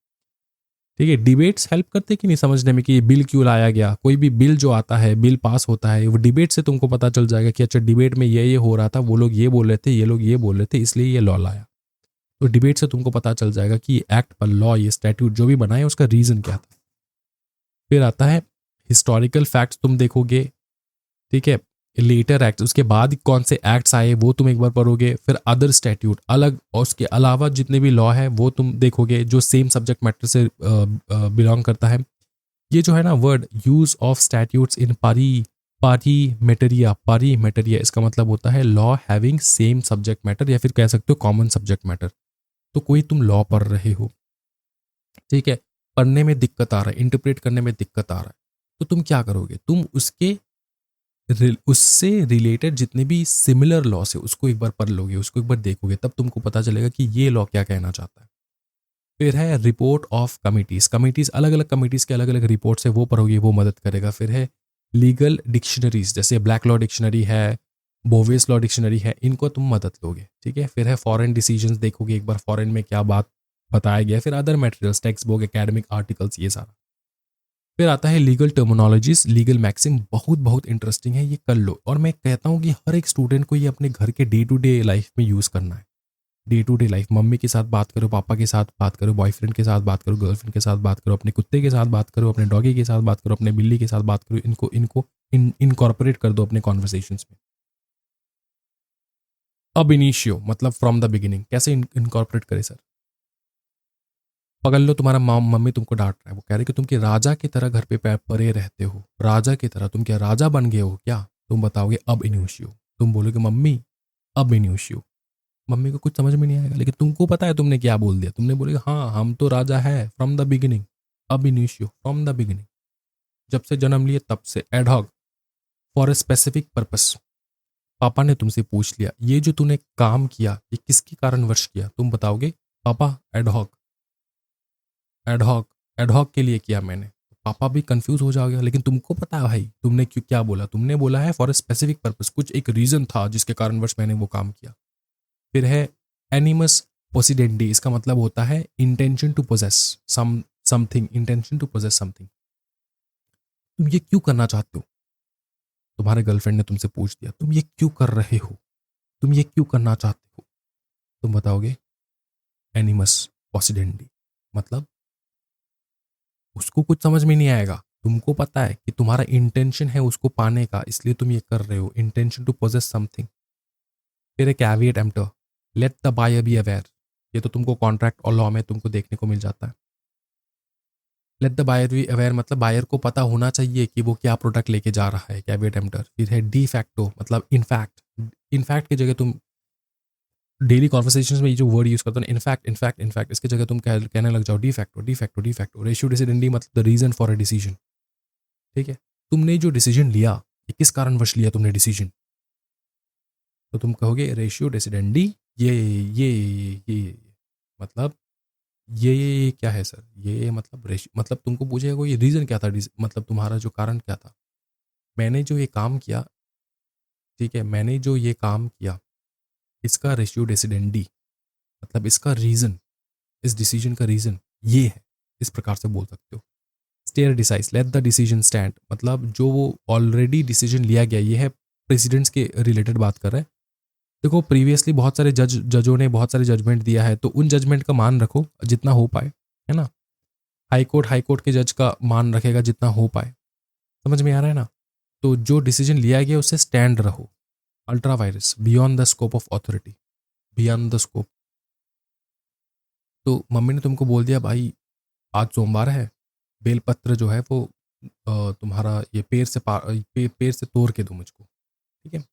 ठीक है, डिबेट्स हेल्प करते कि नहीं समझने में कि ये बिल क्यों लाया गया। कोई भी बिल जो आता है, बिल पास होता है, वो डिबेट से तुमको पता चल जाएगा कि अच्छा डिबेट में ये हो रहा था, वो लोग ये बोल रहे थे, ये लोग ये बोल रहे थे, इसलिए ये लॉ लाया। तो डिबेट से तुमको पता चल जाएगा कि ये एक्ट पर लॉ, ये स्टैट्यूट जो भी बनाए उसका रीजन क्या था। फिर आता है हिस्टोरिकल फैक्ट्स, तुम देखोगे, ठीक है, लेटर एक्ट, उसके बाद कौन से एक्ट्स आए वो तुम एक बार पढ़ोगे। फिर अदर स्टैट्यूट अलग, और उसके अलावा जितने भी लॉ है वो तुम देखोगे जो सेम सब्जेक्ट मैटर से बिलोंग करता है। ये जो है ना वर्ड, यूज ऑफ स्टैट्यूट्स इन पारी मेटेरिया, इसका मतलब होता है law having same subject matter, या फिर कह सकते हो कॉमन सब्जेक्ट मैटर। तो कोई तुम लॉ पढ़ रहे हो, ठीक है, पढ़ने में दिक्कत आ रहा है, इंटरप्रेट करने में दिक्कत आ रहा है, तो तुम क्या करोगे, तुम उससे रिलेटेड जितने भी सिमिलर लॉस है उसको एक बार पढ़ लोगे, उसको एक बार देखोगे, तब तुमको पता चलेगा कि ये लॉ क्या कहना चाहता है। फिर है रिपोर्ट ऑफ कमिटीज अलग अलग कमिटीज के अलग अलग रिपोर्ट्स है वो पढ़ोगे, वो मदद करेगा। फिर है लीगल डिक्शनरीज, जैसे ब्लैक लॉ डिक्शनरी है, बोवेस लॉ डिक्शनरी है, इनको तुम मदद लोगे। ठीक है, फिर है फॉरेन डिसीजंस देखोगे एक बार, फॉरेन में क्या बात बताया गया। फिर other materials, text book, academic articles, ये सारा। फिर आता है लीगल टर्मिनोलॉजीज, लीगल मैक्सिम, बहुत बहुत इंटरेस्टिंग है, ये कर लो। और मैं कहता हूँ कि हर एक स्टूडेंट को ये अपने घर के डे टू डे लाइफ में यूज़ करना है। Day to day life, mummy के साथ बात करो, पापा के साथ बात करो, बॉयफ्रेंड के साथ बात करो, गर्लफ्रेंड के साथ बात करो, अपने कुत्ते के साथ बात करो, अपने डॉगी के साथ बात करो, अपने बिल्ली के साथ बात करो, इनको इनको इनकॉर्पोरेट कर दो अपने कॉन्वर्सेशंस में। अब इनिशियो मतलब फ्रॉम द बिगिनिंग, कैसे इनकॉर्पोरेट करे सर? पकड़ लो, तुम्हारा मम्मी तुमको डांट रहा है, वो कह रहे कि तुम कि राजा की तरह घर पे परे रहते हो, राजा की तरह, तुम क्या राजा बन गए हो क्या? तुम बताओगे अब इनिशियो, तुम बोलोगे मम्मी अब इनिशियो। मम्मी को कुछ समझ में नहीं आएगा, लेकिन तुमको पता है तुमने क्या बोल दिया, तुमने बोलेगा हाँ हम तो राजा है, फ्रॉम द बिगिनिंग, अब इनिशियो, फ्रॉम द बिगिनिंग, जब से जन्म लिए तब से, ad hoc, for a specific purpose. पापा ने तुमसे पूछ लिया ये जो तूने काम किया ये किसके कारणवश किया, तुम बताओगे पापा एडहॉक, एडहॉक, एडहॉक के लिए किया मैंने। पापा भी कंफ्यूज हो जाओगे, लेकिन तुमको पता है भाई तुमने क्यों क्या बोला, तुमने बोला है फॉर ए स्पेसिफिक पर्पस, कुछ एक रीजन था जिसके कारणवश मैंने वो काम किया। फिर है एनिमस पोसिडेंडी, इसका मतलब होता है intention to possess something, intention to possess something. तुम ये क्यों करना चाहते हो? तुम्हारे गर्लफ्रेंड ने तुमसे पूछ दिया तुम ये क्यों कर रहे हो, तुम ये क्यों करना चाहते हो, तुम बताओगे एनिमस पोसिडेंडी, मतलब उसको कुछ समझ में नहीं आएगा, तुमको पता है कि तुम्हारा इंटेंशन है उसको पाने का, इसलिए तुम ये कर रहे हो, इंटेंशन टू पोजेस समथिंग। फिर एक caveat emptor, let the buyer be aware, ये तो तुमको कॉन्ट्रैक्ट और लॉ में तुमको देखने को मिल जाता है। Let the buyer be aware मतलब बायर को पता होना चाहिए कि वो क्या प्रोडक्ट लेके जा रहा है, कैविएट एम्प्टर। फिर है डी फैक्टो मतलब इनफैक्ट, इनफैक्ट की जगह तुम डेली कॉन्वर्सेशंस में ये जो वर्ड यूज करते हो ना, इनफैक्ट इनफैक्ट इनफैक्ट, इसकी जगह तुम कहने लग जाओ de facto, de facto, de facto. Ratio decidendi मतलब the reason for a decision. ठीक है, तुमने जो डिसीजन लिया ये किस कारणवश लिया तुमने डिसीजन, तो तुम कहोगे रेशियो डिसिडेंडी, ये मतलब ये क्या है सर, ये मतलब मतलब तुमको पूछेगा कोई रीजन क्या था, मतलब तुम्हारा जो कारण क्या था, मैंने जो ये काम किया, ठीक है, मैंने जो ये काम किया इसका रेशियो डिसिडेंडी मतलब इसका रीजन, इस डिसीजन का रीजन ये है, इस प्रकार से बोल सकते हो। Stare decisis, let the decision stand मतलब जो वो ऑलरेडी डिसीजन लिया गया, ये है प्रेसिडेंट्स के रिलेटेड बात कर रहे हैं। देखो प्रीवियसली बहुत सारे जजों ने बहुत सारे जजमेंट दिया है, तो उन जजमेंट का मान रखो जितना हो पाए, है ना। हाई कोर्ट के जज का मान रखेगा जितना हो पाए, समझ में आ रहा है ना। तो जो डिसीजन लिया गया उससे स्टैंड रहो। Ultra vires, beyond the scope of authority, beyond the scope. तो मम्मी ने तुमको बोल दिया भाई आज सोमवार है, बेलपत्र जो है वो तुम्हारा ये पेड़ से तोड़ के दो मुझको, ठीक है,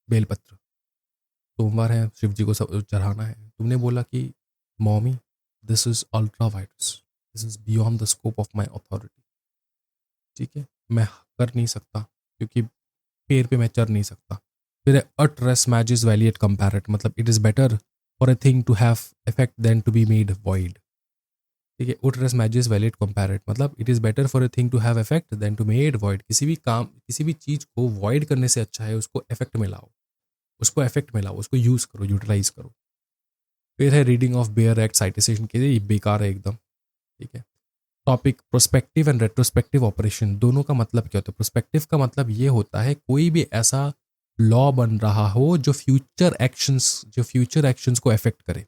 बेलपत्र, सोमवार है शिव जी को सब चढ़ाना है। तुमने बोला कि mommy this is ultra vires, this is beyond the scope of my authority. ठीक है, मैं कर नहीं सकता क्योंकि पेड़ पे मैं चढ़ नहीं सकता। फिर अट रेस मैजिस वैली एट कंपैरेट, मतलब it is better for a thing to have effect than to be made void. ठीक है, उट रेस मैजिस वैली एट कंपैरेट, मतलब it is better for a thing to have effect than to made void. किसी भी काम, किसी भी चीज़ को वॉइड करने से अच्छा है उसको इफेक्ट में लाओ, उसको इफेक्ट में लाओ, उसको यूज़ करो, यूटिलाइज करो। फिर है reading of bare act citation के लिए, ये बेकार है एकदम। ठीक है, topic prospective and retrospective operation, दोनों का मतलब क्या होता है? प्रोस्पेक्टिव का मतलब ये होता है कोई भी ऐसा लॉ बन रहा हो जो फ्यूचर एक्शंस को अफेक्ट करे।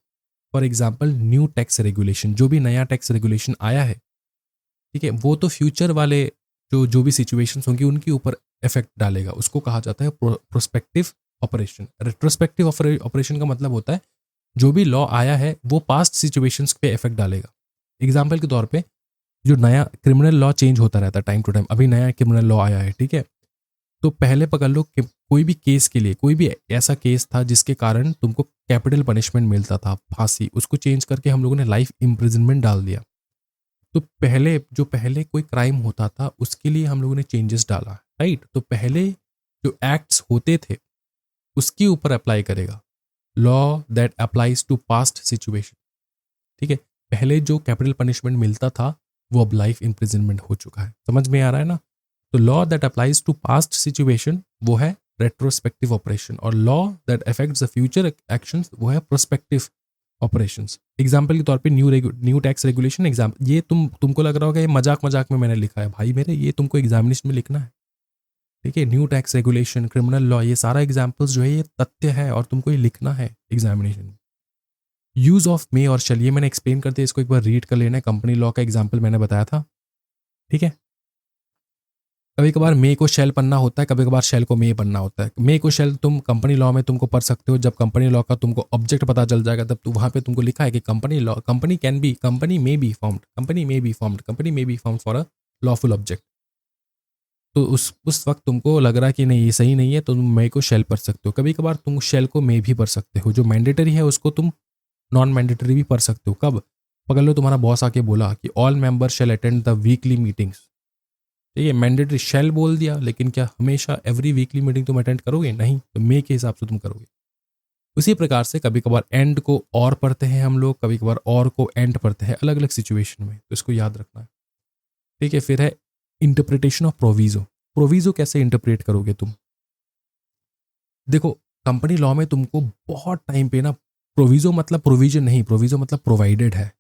For example new tax regulation, जो भी नया टैक्स रेगुलेशन आया है, ठीक है, वो तो फ्यूचर वाले जो जो भी सिचुएशंस होंगी उनके ऊपर इफेक्ट डालेगा, उसको कहा जाता है प्रोस्पेक्टिव ऑपरेशन। रेट्रोस्पेक्टिव ऑपरेशन का मतलब होता है जो भी लॉ आया है वो पास्ट सिचुएशंस पे इफेक्ट डालेगा। एग्जाम्पल के तौर पे जो नया क्रिमिनल लॉ चेंज होता रहता है टाइम टू टाइम, अभी नया क्रिमिनल लॉ आया है, ठीक है, तो पहले पकड़ लो कि कोई भी केस के लिए, कोई भी ऐसा केस था जिसके कारण तुमको कैपिटल पनिशमेंट मिलता था, फांसी, उसको चेंज करके हम लोगों ने लाइफ इम्प्रिजनमेंट डाल दिया। तो पहले कोई क्राइम होता था उसके लिए हम लोगों ने चेंजेस डाला, राइट? तो पहले जो एक्ट्स होते थे उसके ऊपर अप्लाई करेगा law that applies to past situation. ठीक है, पहले जो कैपिटल पनिशमेंट मिलता था वो अब लाइफ इम्प्रिजनमेंट हो चुका है। समझ में आ रहा है ना? तो law that applies to past situation वो है रेट्रोस्पेक्टिव ऑपरेशन, और law that affects the future actions वो है प्रोस्पेक्टिव ऑपरेशंस। एग्जाम्पल के तौर पे न्यू टैक्स रेगुलेशन एग्जाम्पल, ये तुमको लग रहा होगा ये मजाक मजाक में मैंने लिखा है, भाई मेरे ये तुमको एग्जामिनेशन में लिखना है। ठीक है, new tax regulation, criminal law, ये सारा एग्जाम्पल्स जो है ये तथ्य है और तुमको ये लिखना है एग्जामिनेशन में। यूज ऑफ मे और शैल, ये मैंने एक्सप्लेन करते इसको एक बार रीड कर लेना है। कंपनी लॉ का एग्जाम्पल मैंने बताया था। ठीक है, कभी कभार मे को शैल पढ़ना होता है, कभी कभार शैल को मे पढ़ना होता है। मे को शैल तुम कंपनी लॉ में तुमको पढ़ सकते हो, जब कंपनी लॉ का तुमको ऑब्जेक्ट पता चल जाएगा तब वहां पे तुमको लिखा है कि company law, company can be, company may be formed, company may be formed, company may be formed for a lawful object. तो उस वक्त तुमको लग रहा है कि नहीं ये सही नहीं है तो तुम मे को शैल पढ़ सकते हो। कभी कभार तुम शेल को मे भी पढ़ सकते हो, जो मैंडेटरी है उसको तुम नॉन मैंडेटरी भी पढ़ सकते हो। कब? पकड़ लो तुम्हारा बॉस आके बोला कि all member shall attend the weekly meetings. ठीक है, मैंडेटरी शेल बोल दिया, लेकिन क्या हमेशा एवरी वीकली मीटिंग तुम अटेंड करोगे? नहीं, तो मे के हिसाब से तुम करोगे। उसी प्रकार से कभी कभार एंड को और पढ़ते हैं हम लोग, कभी कभार और को एंड पढ़ते हैं, अलग अलग सिचुएशन में, तो इसको याद रखना है। ठीक है, फिर है इंटरप्रिटेशन ऑफ प्रोविजो। प्रोविजो कैसे इंटरप्रेट करोगे तुम? देखो, कंपनी लॉ में तुमको बहुत टाइम पे ना, प्रोविजो मतलब प्रोविजन नहीं, प्रोविजो मतलब प्रोवाइडेड है।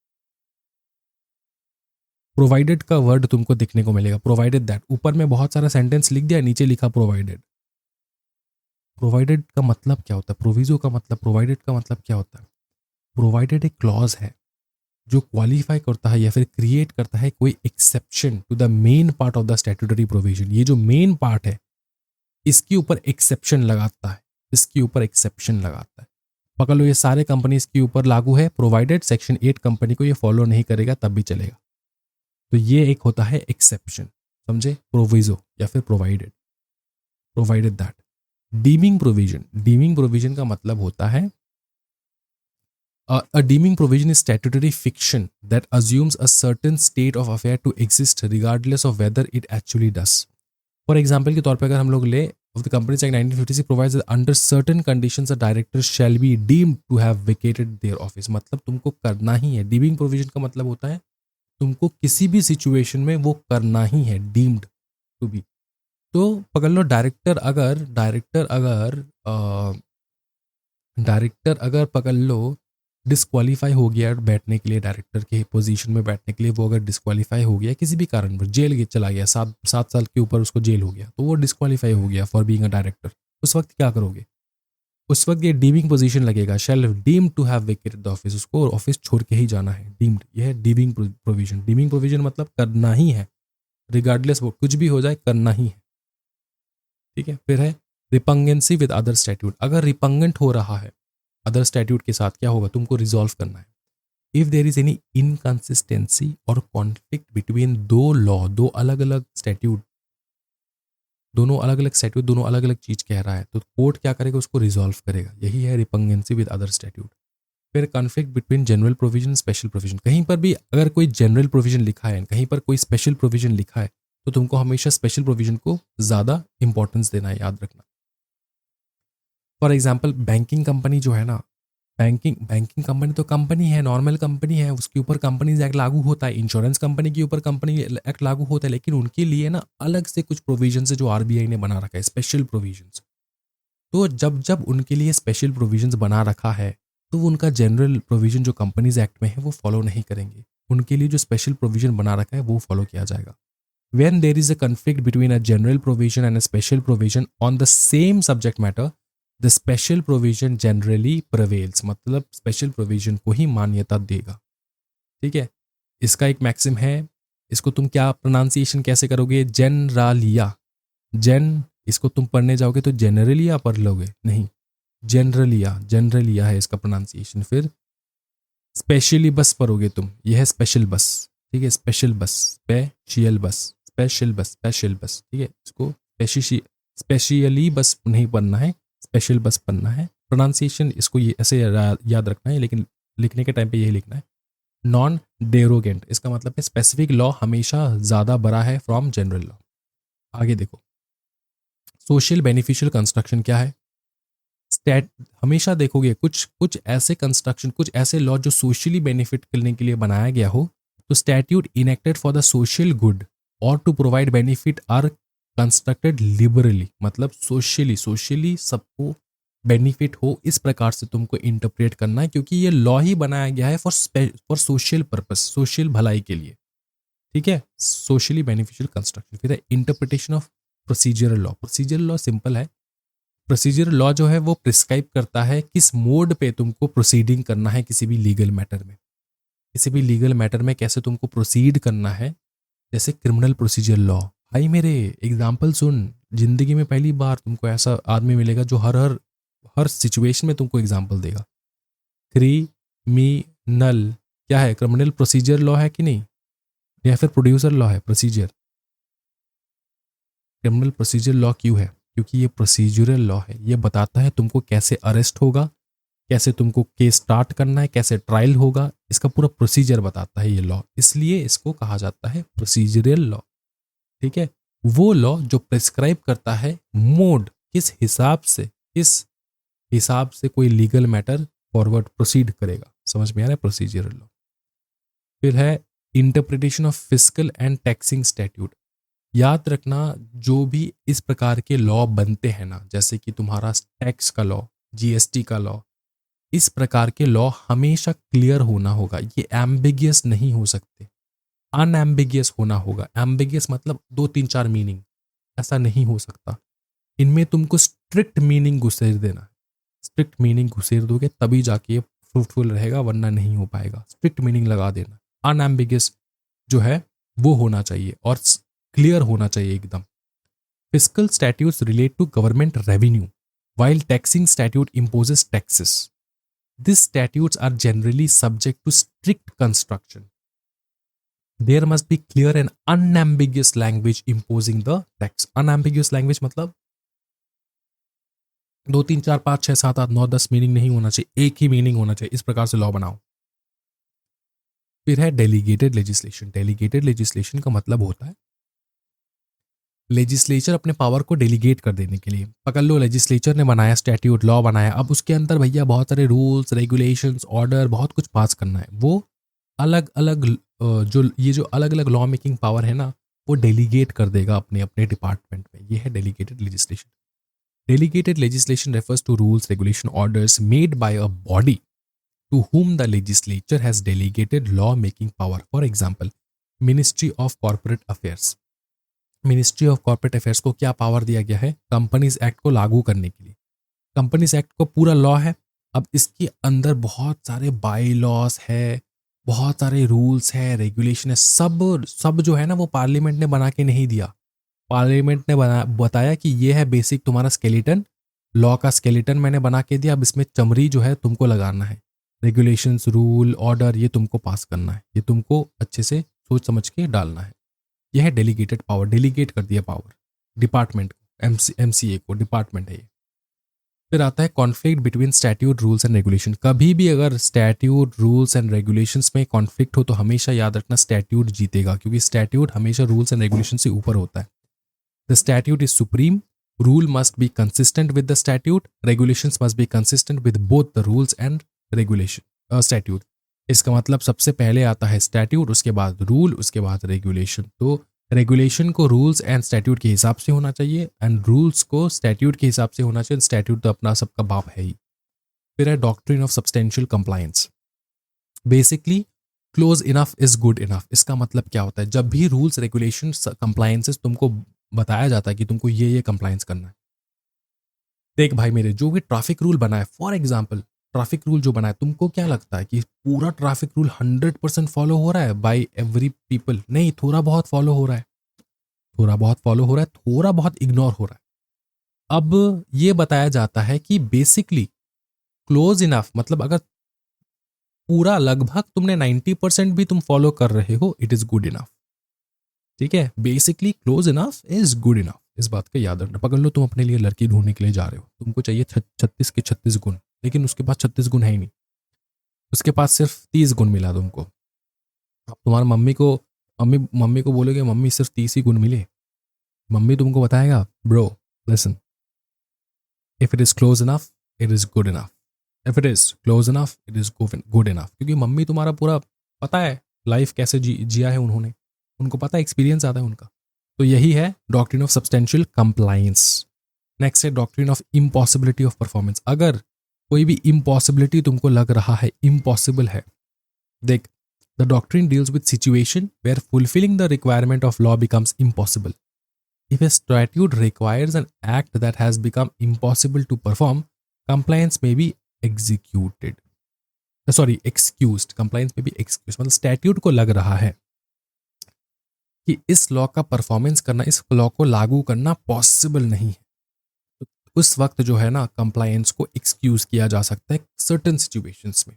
प्रोवाइडेड का वर्ड तुमको दिखने को मिलेगा, प्रोवाइडेड दैट, ऊपर में बहुत सारा सेंटेंस लिख दिया, नीचे लिखा प्रोवाइडेड। प्रोवाइडेड का मतलब क्या होता है? प्रोविजो का मतलब, प्रोवाइडेड का मतलब क्या होता है? प्रोवाइडेड एक क्लॉज है जो क्वालिफाई करता है या फिर क्रिएट करता है कोई exception to the main part of the statutory provision. ये जो मेन पार्ट है इसके ऊपर एक्सेप्शन लगाता है, इसके ऊपर एक्सेप्शन लगाता है। पकड़ लो ये सारे कंपनी इसके ऊपर लागू है, प्रोवाइडेड सेक्शन 8 कंपनी को ये फॉलो नहीं करेगा तब भी चलेगा। तो ये एक होता है एक्सेप्शन, समझे? प्रोविजो या फिर provided that. Dimming provision, dimming provision का मतलब होता है a deeming provision is statutory fiction that assumes a certain state of affair to exist regardless of whether it actually does. For example के तौर पे अगर हम लोग ले, of the Companies Act 1956 provides that under certain conditions a director shall be deemed to have vacated their office। मतलब तुमको करना ही है। डीमिंग प्रोविजन का मतलब होता है तुमको किसी भी सिचुएशन में वो करना ही है, डीम्ड टू बी। तो पकड़ लो डायरेक्टर अगर पकड़ लो डिस्क्वालीफाई हो गया बैठने के लिए, डायरेक्टर के पोजीशन में बैठने के लिए, वो अगर डिस्क्वालीफाई हो गया किसी भी कारण पर, जेल चला गया, 7 साल के ऊपर उसको जेल हो गया, तो वो डिस्क्वालीफाई हो गया फॉर बीइंग अ डायरेक्टर। उस वक्त क्या करोगे? उस वक्त ये डीमिंग पोजीशन लगेगा, shall deem to have vacated the office, उसको ऑफिस छोड़ के ही जाना है, डीम्ड। यह है डीमिंग प्रोविजन। डीमिंग प्रोविजन मतलब करना ही है, रिगार्डलेस वो कुछ भी हो जाए करना ही है। ठीक है, फिर है रिपंगेंसी विद अदर स्टैट्यूट। अगर रिपंगेंट हो रहा है अदर स्टैट्यूट के साथ, क्या होगा? तुमको रिजॉल्व करना है। If there is any inconsistency और कॉन्फ्लिक्ट बिटवीन दो लॉ, दो अलग अलग स्टैट्यूट, दोनों अलग अलग चीज कह रहा है, तो कोर्ट क्या करेगा? उसको रिजॉल्व करेगा। यही है रिपंगेंसी विद अदर स्टैट्यूट। फिर conflict between general provision special provision, कहीं पर भी अगर कोई जनरल प्रोविजन लिखा है, कहीं पर कोई स्पेशल प्रोविजन लिखा है, तो तुमको हमेशा स्पेशल प्रोविजन को ज़्यादा इंपॉर्टेंस देना है, याद रखना। फॉर एग्जाम्पल बैंकिंग कंपनी जो है ना, बैंकिंग कंपनी तो कंपनी है, नॉर्मल कंपनी है, उसके ऊपर कंपनीज एक्ट लागू होता है। इंश्योरेंस कंपनी के ऊपर कंपनी एक्ट लागू होता है, लेकिन उनके लिए ना अलग से कुछ प्रोविजन है जो आरबीआई ने बना रखा है, स्पेशल प्रोविजंस। तो जब जब उनके लिए स्पेशल प्रोविजंस बना रखा है, तो वो उनका जनरल प्रोविजन जो कंपनीज एक्ट में है वो फॉलो नहीं करेंगे। उनके लिए जो स्पेशल प्रोविजन बना रखा है वो फॉलो किया जाएगा। When there is a conflict between a general provision and a special provision on the same subject matter, the special provision generally prevails, मतलब special provision को ही मान्यता देगा। ठीक है, इसका एक मैक्सिम है, इसको तुम क्या प्रोनाउंसिएशन कैसे करोगे? जनरालिया। इसको तुम पढ़ने जाओगे तो जनरलिया पढ़ लोगे, नहीं, जनरलिया है इसका प्रोनाउंसिएशन। फिर स्पेशली बस पढ़ोगे तुम, यह है स्पेशल बस। ठीक है, स्पेशल बस, ठीक है, इसको स्पेशली बस नहीं पढ़ना है, स्पेशल बस पढ़ना है। प्रोनाउंसिएशन इसको ये ऐसे याद रखना है, लेकिन लिखने के टाइम पे यही लिखना है। नॉन डेरोगेंट, इसका मतलब है स्पेसिफिक लॉ हमेशा ज़्यादा बड़ा है फ्रॉम जनरल लॉ। आगे देखो, सोशल बेनिफिशियल कंस्ट्रक्शन क्या है? हमेशा देखोगे कुछ ऐसे कंस्ट्रक्शन, कुछ ऐसे लॉ जो सोशली बेनिफिट करने के लिए बनाया गया हो, तो statute enacted for the social good और to provide benefit are constructed liberally, मतलब सोशली सबको बेनिफिट हो, इस प्रकार से तुमको इंटरप्रेट करना है, क्योंकि ये लॉ ही बनाया गया है फॉर सोशल पर्पस, सोशल भलाई के लिए। ठीक है, सोशली बेनिफिशियल कंस्ट्रक्शन। फिर है interpretation of procedural law. Procedural law simple है, प्रोसीजरल लॉ जो है वो प्रिस्क्राइब करता है किस मोड पे तुमको प्रोसीडिंग करना है किसी भी लीगल मैटर में, किसी भी लीगल मैटर में कैसे तुमको प्रोसीड करना है। जैसे क्रिमिनल प्रोसीजर लॉ, भाई मेरे एग्जाम्पल सुन, जिंदगी में पहली बार तुमको ऐसा आदमी मिलेगा जो हर सिचुएशन में तुमको एग्जाम्पल देगा। क्रिमिनल क्या है? क्रिमिनल प्रोसीजर लॉ है कि नहीं, या फिर प्रोड्यूसर लॉ है? प्रोसीजर, क्रिमिनल प्रोसीजर लॉ क्यों है? क्योंकि ये प्रोसीजरल लॉ है, ये बताता है तुमको कैसे अरेस्ट होगा, कैसे तुमको केस स्टार्ट करना है, कैसे ट्रायल होगा, इसका पूरा प्रोसीजर बताता है ये लॉ, इसलिए इसको कहा जाता है प्रोसीजरल लॉ। ठीक है, वो लॉ जो प्रिस्क्राइब करता है मोड, किस हिसाब से कोई लीगल मैटर फॉरवर्ड प्रोसीड करेगा। समझ में आ रहा है? Procedural law. फिर है interpretation of fiscal and taxing statute. याद रखना, जो भी इस प्रकार के लॉ बनते हैं ना, जैसे कि तुम्हारा टैक्स का लॉ, जीएसटी का लॉ, इस प्रकार के लॉ हमेशा क्लियर होना होगा, ये एम्बिगियस नहीं हो सकते, अनएम्बिगियस होना होगा। एम्बिगियस मतलब 2 3 4 मीनिंग, ऐसा नहीं हो सकता। इनमें तुमको स्ट्रिक्ट मीनिंग घुसेर देना है, स्ट्रिक्ट मीनिंग घुसेर दोगे तभी जाके ये फ्रूटफुल रहेगा, वरना नहीं हो पाएगा। स्ट्रिक्ट मीनिंग लगा देना, अनएम्बिगियस जो है वो होना चाहिए और क्लियर होना चाहिए एकदम। Fiscal statutes relate to government revenue while taxing statute imposes taxes. These statutes are generally subject to strict construction. There must be clear and unambiguous language imposing the tax. Unambiguous language मतलब 2 3 4 5 6 7 8 9 10 मीनिंग नहीं होना चाहिए, एक ही मीनिंग होना चाहिए, इस प्रकार से लॉ बनाओ। फिर है डेलीगेटेड लेजिस्लेशन। डेलीगेटेड लेजिस्लेशन का मतलब होता है लेजिस्लेचर अपने पावर को डेलीगेट कर देने के लिए। पकड़ लो, लेजिस्लेचर ने बनाया स्टैट्यूट, लॉ बनाया, अब उसके अंदर भैया बहुत सारे रूल्स, रेगुलेशंस, ऑर्डर, बहुत कुछ पास करना है। वो अलग अलग जो अलग अलग लॉ मेकिंग पावर है ना, वो डेलीगेट कर देगा अपने अपने डिपार्टमेंट में। ये है delegated legislation. Delegated legislation refers to rules, regulation, orders made by a body to whom the legislature has delegated law making power. For example, Ministry of Corporate Affairs. Ministry of corporate affairs को क्या पावर दिया गया है? कंपनीज एक्ट को लागू करने के लिए। कंपनीज एक्ट को पूरा लॉ है, अब इसके अंदर बहुत सारे बाई लॉस है, बहुत सारे रूल्स है, रेगुलेशन है, सब जो है ना वो पार्लियामेंट ने बना के नहीं दिया। पार्लियामेंट ने बताया कि ये है बेसिक तुम्हारा स्केलेटन, लॉ का स्केलेटन मैंने बना के दिया, अब इसमें चमड़ी जो है तुमको लगाना है, रेगुलेशंस, रूल, ऑर्डर, ये तुमको पास करना है, ये तुमको अच्छे से सोच समझ के डालना है। यह है डेलीगेटेड पावर, डेलीगेट कर दिया पावर डिपार्टमेंट को, एमसीए को, डिपार्टमेंट है ये। फिर आता है conflict between statute rules and regulation. कभी भी अगर स्टैट्यूट रूल्स एंड रेगुलेशंस में कॉन्फ्लिक्ट हो तो हमेशा याद रखना स्टैट्यूट जीतेगा, क्योंकि स्टैट्यूट हमेशा रूल्स एंड रेगुलेशन से ऊपर होता है। The statute is supreme, rule must be consistent with the statute, regulations must be consistent with both the rules and regulation statute। इसका मतलब सबसे पहले आता है स्टैट्यूट, उसके बाद रूल, उसके बाद रेगुलेशन। तो रेगुलेशन को रूल्स एंड स्टैट्यूट के हिसाब से होना चाहिए एंड रूल्स को स्टैट्यूट के हिसाब से होना चाहिए। स्टैट्यूट तो अपना सबका बाप है ही। फिर है doctrine of substantial compliance. Basically close enough is good enough. इसका मतलब क्या होता है, जब भी रूल्स रेगुलेशन कंप्लायंसेस तुमको बताया जाता है कि तुमको ये कंप्लायंस करना है। देख भाई मेरे, जो भी ट्रैफिक रूल बना है, फॉर एग्जांपल ट्रैफिक रूल जो बना है, तुमको क्या लगता है कि पूरा ट्रैफिक रूल 100% फॉलो हो रहा है बाय एवरी पीपल? नहीं, थोड़ा बहुत फॉलो हो रहा है, थोड़ा बहुत फॉलो हो रहा है, थोड़ा बहुत इग्नोर हो रहा है। अब ये बताया जाता है कि बेसिकली क्लोज इनफ मतलब अगर पूरा लगभग तुमने 90% भी तुम फॉलो कर रहे हो, इट इज गुड इनफ। ठीक है, basically close enough is good enough. इस बात का याद रखना। पकड़ लो, तुम अपने लिए लड़की ढूंढने के लिए जा रहे हो, तुमको चाहिए 36 के 36 गुण, लेकिन उसके पास 36 गुण है ही नहीं, उसके पास सिर्फ 30 गुण मिला तुमको। अब तुम्हारा मम्मी को बोलोगे मम्मी सिर्फ 30 ही गुण मिले, मम्मी तुमको बताएगा bro listen, if it is close enough it is good enough, if it is close enough it is good enough. क्योंकि मम्मी तुम्हारा पूरा पता है लाइफ कैसे जिया है उन्होंने, उनको पता है, एक्सपीरियंस आता है उनका। तो यही है doctrine of substantial compliance. Next है doctrine of impossibility of performance. अगर कोई भी इम्पॉसिबिलिटी तुमको लग रहा है, इम्पॉसिबल है, देख, the doctrine deals with situation where fulfilling the requirement of law becomes impossible. If a statute requires an act that has become impossible to perform, compliance may be executed. Sorry, excused. Compliance may be excused. मतलब statute को लग रहा है कि इस लॉ का परफॉर्मेंस करना, इस लॉ को लागू करना पॉसिबल नहीं है, तो उस वक्त जो है ना कंप्लायंस को एक्सक्यूज किया जा सकता है सर्टेन सिचुएशंस में।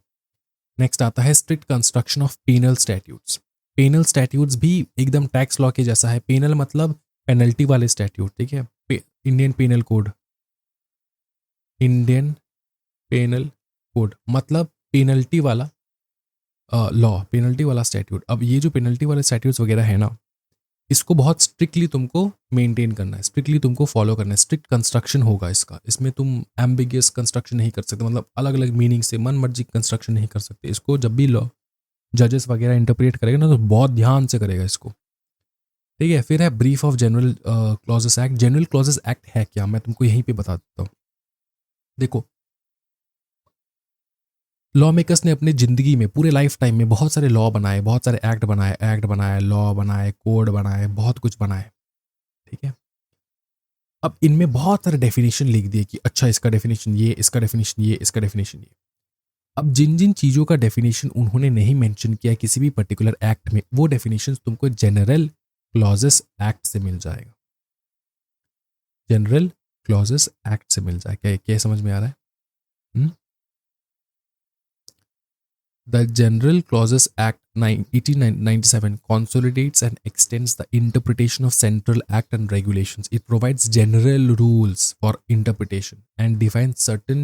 नेक्स्ट आता है strict construction of penal statutes. Penal statutes भी एकदम टैक्स लॉ के जैसा है। पेनल मतलब पेनल्टी वाले स्टैट्यूट, ठीक है। Indian penal code, Indian penal code मतलब पेनल्टी वाला लॉ, पेनल्टी वाला स्टैट्यूट। अब ये जो पेनल्टी वाले स्टैट्यूट्स वगैरह है ना, इसको बहुत स्ट्रिक्टली तुमको मेंटेन करना है, स्ट्रिक्टली तुमको फॉलो करना है। स्ट्रिक्ट कंस्ट्रक्शन होगा इसका, इसमें तुम एम्बिगियस कंस्ट्रक्शन नहीं कर सकते, मतलब अलग अलग मीनिंग से मन मर्जी कंस्ट्रक्शन नहीं कर सकते। इसको जब भी लॉ जजेस वगैरह इंटरप्रेट करेगा ना, तो बहुत ध्यान से करेगा इसको, ठीक है। फिर है brief of general clauses act. General clauses act है क्या, मैं तुमको यहीं पे बता देता हूँ। देखो, लॉ मेकर्स ने अपनी जिंदगी में, पूरे लाइफ टाइम में बहुत सारे लॉ बनाए, बहुत सारे एक्ट बनाए, लॉ बनाए, कोड बनाए, बहुत कुछ बनाए, ठीक है। अब इनमें बहुत सारे डेफिनेशन लिख दिए कि अच्छा इसका डेफिनेशन ये, इसका डेफिनेशन ये, इसका डेफिनेशन ये। अब जिन जिन चीज़ों का डेफिनेशन उन्होंने नहीं मेंशन किया किसी भी पर्टिकुलर एक्ट में, वो डेफिनेशन तुमको जनरल क्लॉजेस एक्ट से मिल जाएगा, जनरल क्लॉजेस एक्ट से मिल जाएगा। क्या समझ में आ रहा है? The General Clauses Act 1897 consolidates and extends the interpretation of central act and regulations. It provides general rules for interpretation and defines certain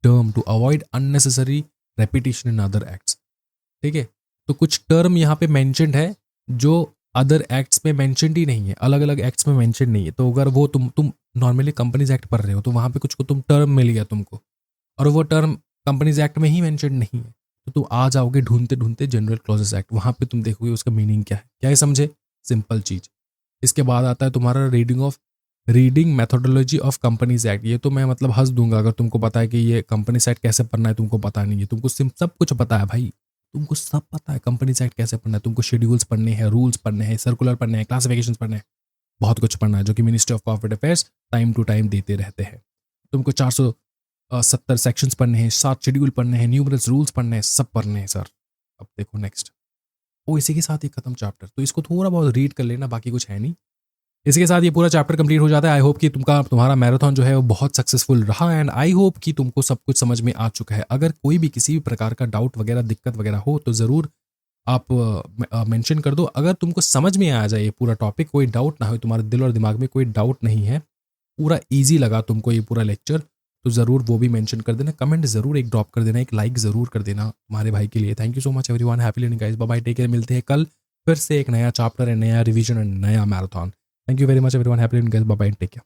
term to avoid unnecessary repetition in other acts. ठीक है, तो कुछ टर्म यहाँ पे मेंशनड है जो अदर एक्ट्स में मेंशनड ही नहीं है, अलग अलग एक्ट्स में मेंशनड नहीं है। तो अगर वो तुम नॉर्मली कंपनीज एक्ट पढ़ रहे हो, तो वहाँ पे कुछ को तुम टर्म मिल गया तुमको, और वो टर्म कंपनीज एक्ट में ही मेंशनड नहीं है, तो तुम आ जाओगे ढूंढते ढूंढते जनरल क्लॉजेस एक्ट, वहाँ पे तुम देखोगे उसका मीनिंग क्या है। क्या है समझे? सिंपल चीज। इसके बाद आता है तुम्हारा reading methodology of companies act. ये तो मैं मतलब हंस दूंगा अगर तुमको पता है कि ये कंपनीज एक्ट कैसे पढ़ना है, तुमको पता नहीं है। तुमको सब कुछ पता है भाई, तुमको सब पता है कंपनीज एक्ट कैसे पढ़ना है। तुमको शेड्यूल्स पढ़ने हैं, रूल्स पढ़ने हैं, सर्कुलर पढ़ने हैं, क्लासिफिकेशन पढ़ने हैं, बहुत कुछ पढ़ना है, जो कि ministry of corporate affairs time to time देते रहते हैं। तुमको 470 सेक्शंस पढ़ने हैं, 7 शेड्यूल पढ़ने हैं, न्यूमरस रूल्स पढ़ने हैं, सब पढ़ने हैं सर। अब देखो नेक्स्ट, इसी के साथ ही खत्म चैप्टर। तो इसको थोड़ा बहुत रीड कर लेना, बाकी कुछ है नहीं। इसके साथ ये पूरा चैप्टर कंप्लीट हो जाता है। आई होप कि तुम्हारा मैराथन जो है वो बहुत सक्सेसफुल रहा, एंड आई होप कि तुमको सब कुछ समझ में आ चुका है। अगर कोई भी किसी भी प्रकार का डाउट वगैरह, दिक्कत वगैरह हो तो ज़रूर आप मेंशन कर दो। अगर तुमको समझ में आ जाए ये पूरा टॉपिक, कोई डाउट ना हो, तुम्हारे दिल और दिमाग में कोई डाउट नहीं है, पूरा ईजी लगा तुमको ये पूरा लेक्चर, तो ज़रूर वो भी मेंशन कर देना, कमेंट ज़रूर एक ड्रॉप कर देना, एक लाइक ज़रूर कर देना हमारे भाई के लिए। Thank you so much everyone, happy learning guys, bye bye, take care, मिलते हैं कल फिर से एक नया चैप्टर, नया रिवीजन एंड नया marathon. Thank you very much everyone, happy learning guys, bye bye, take care.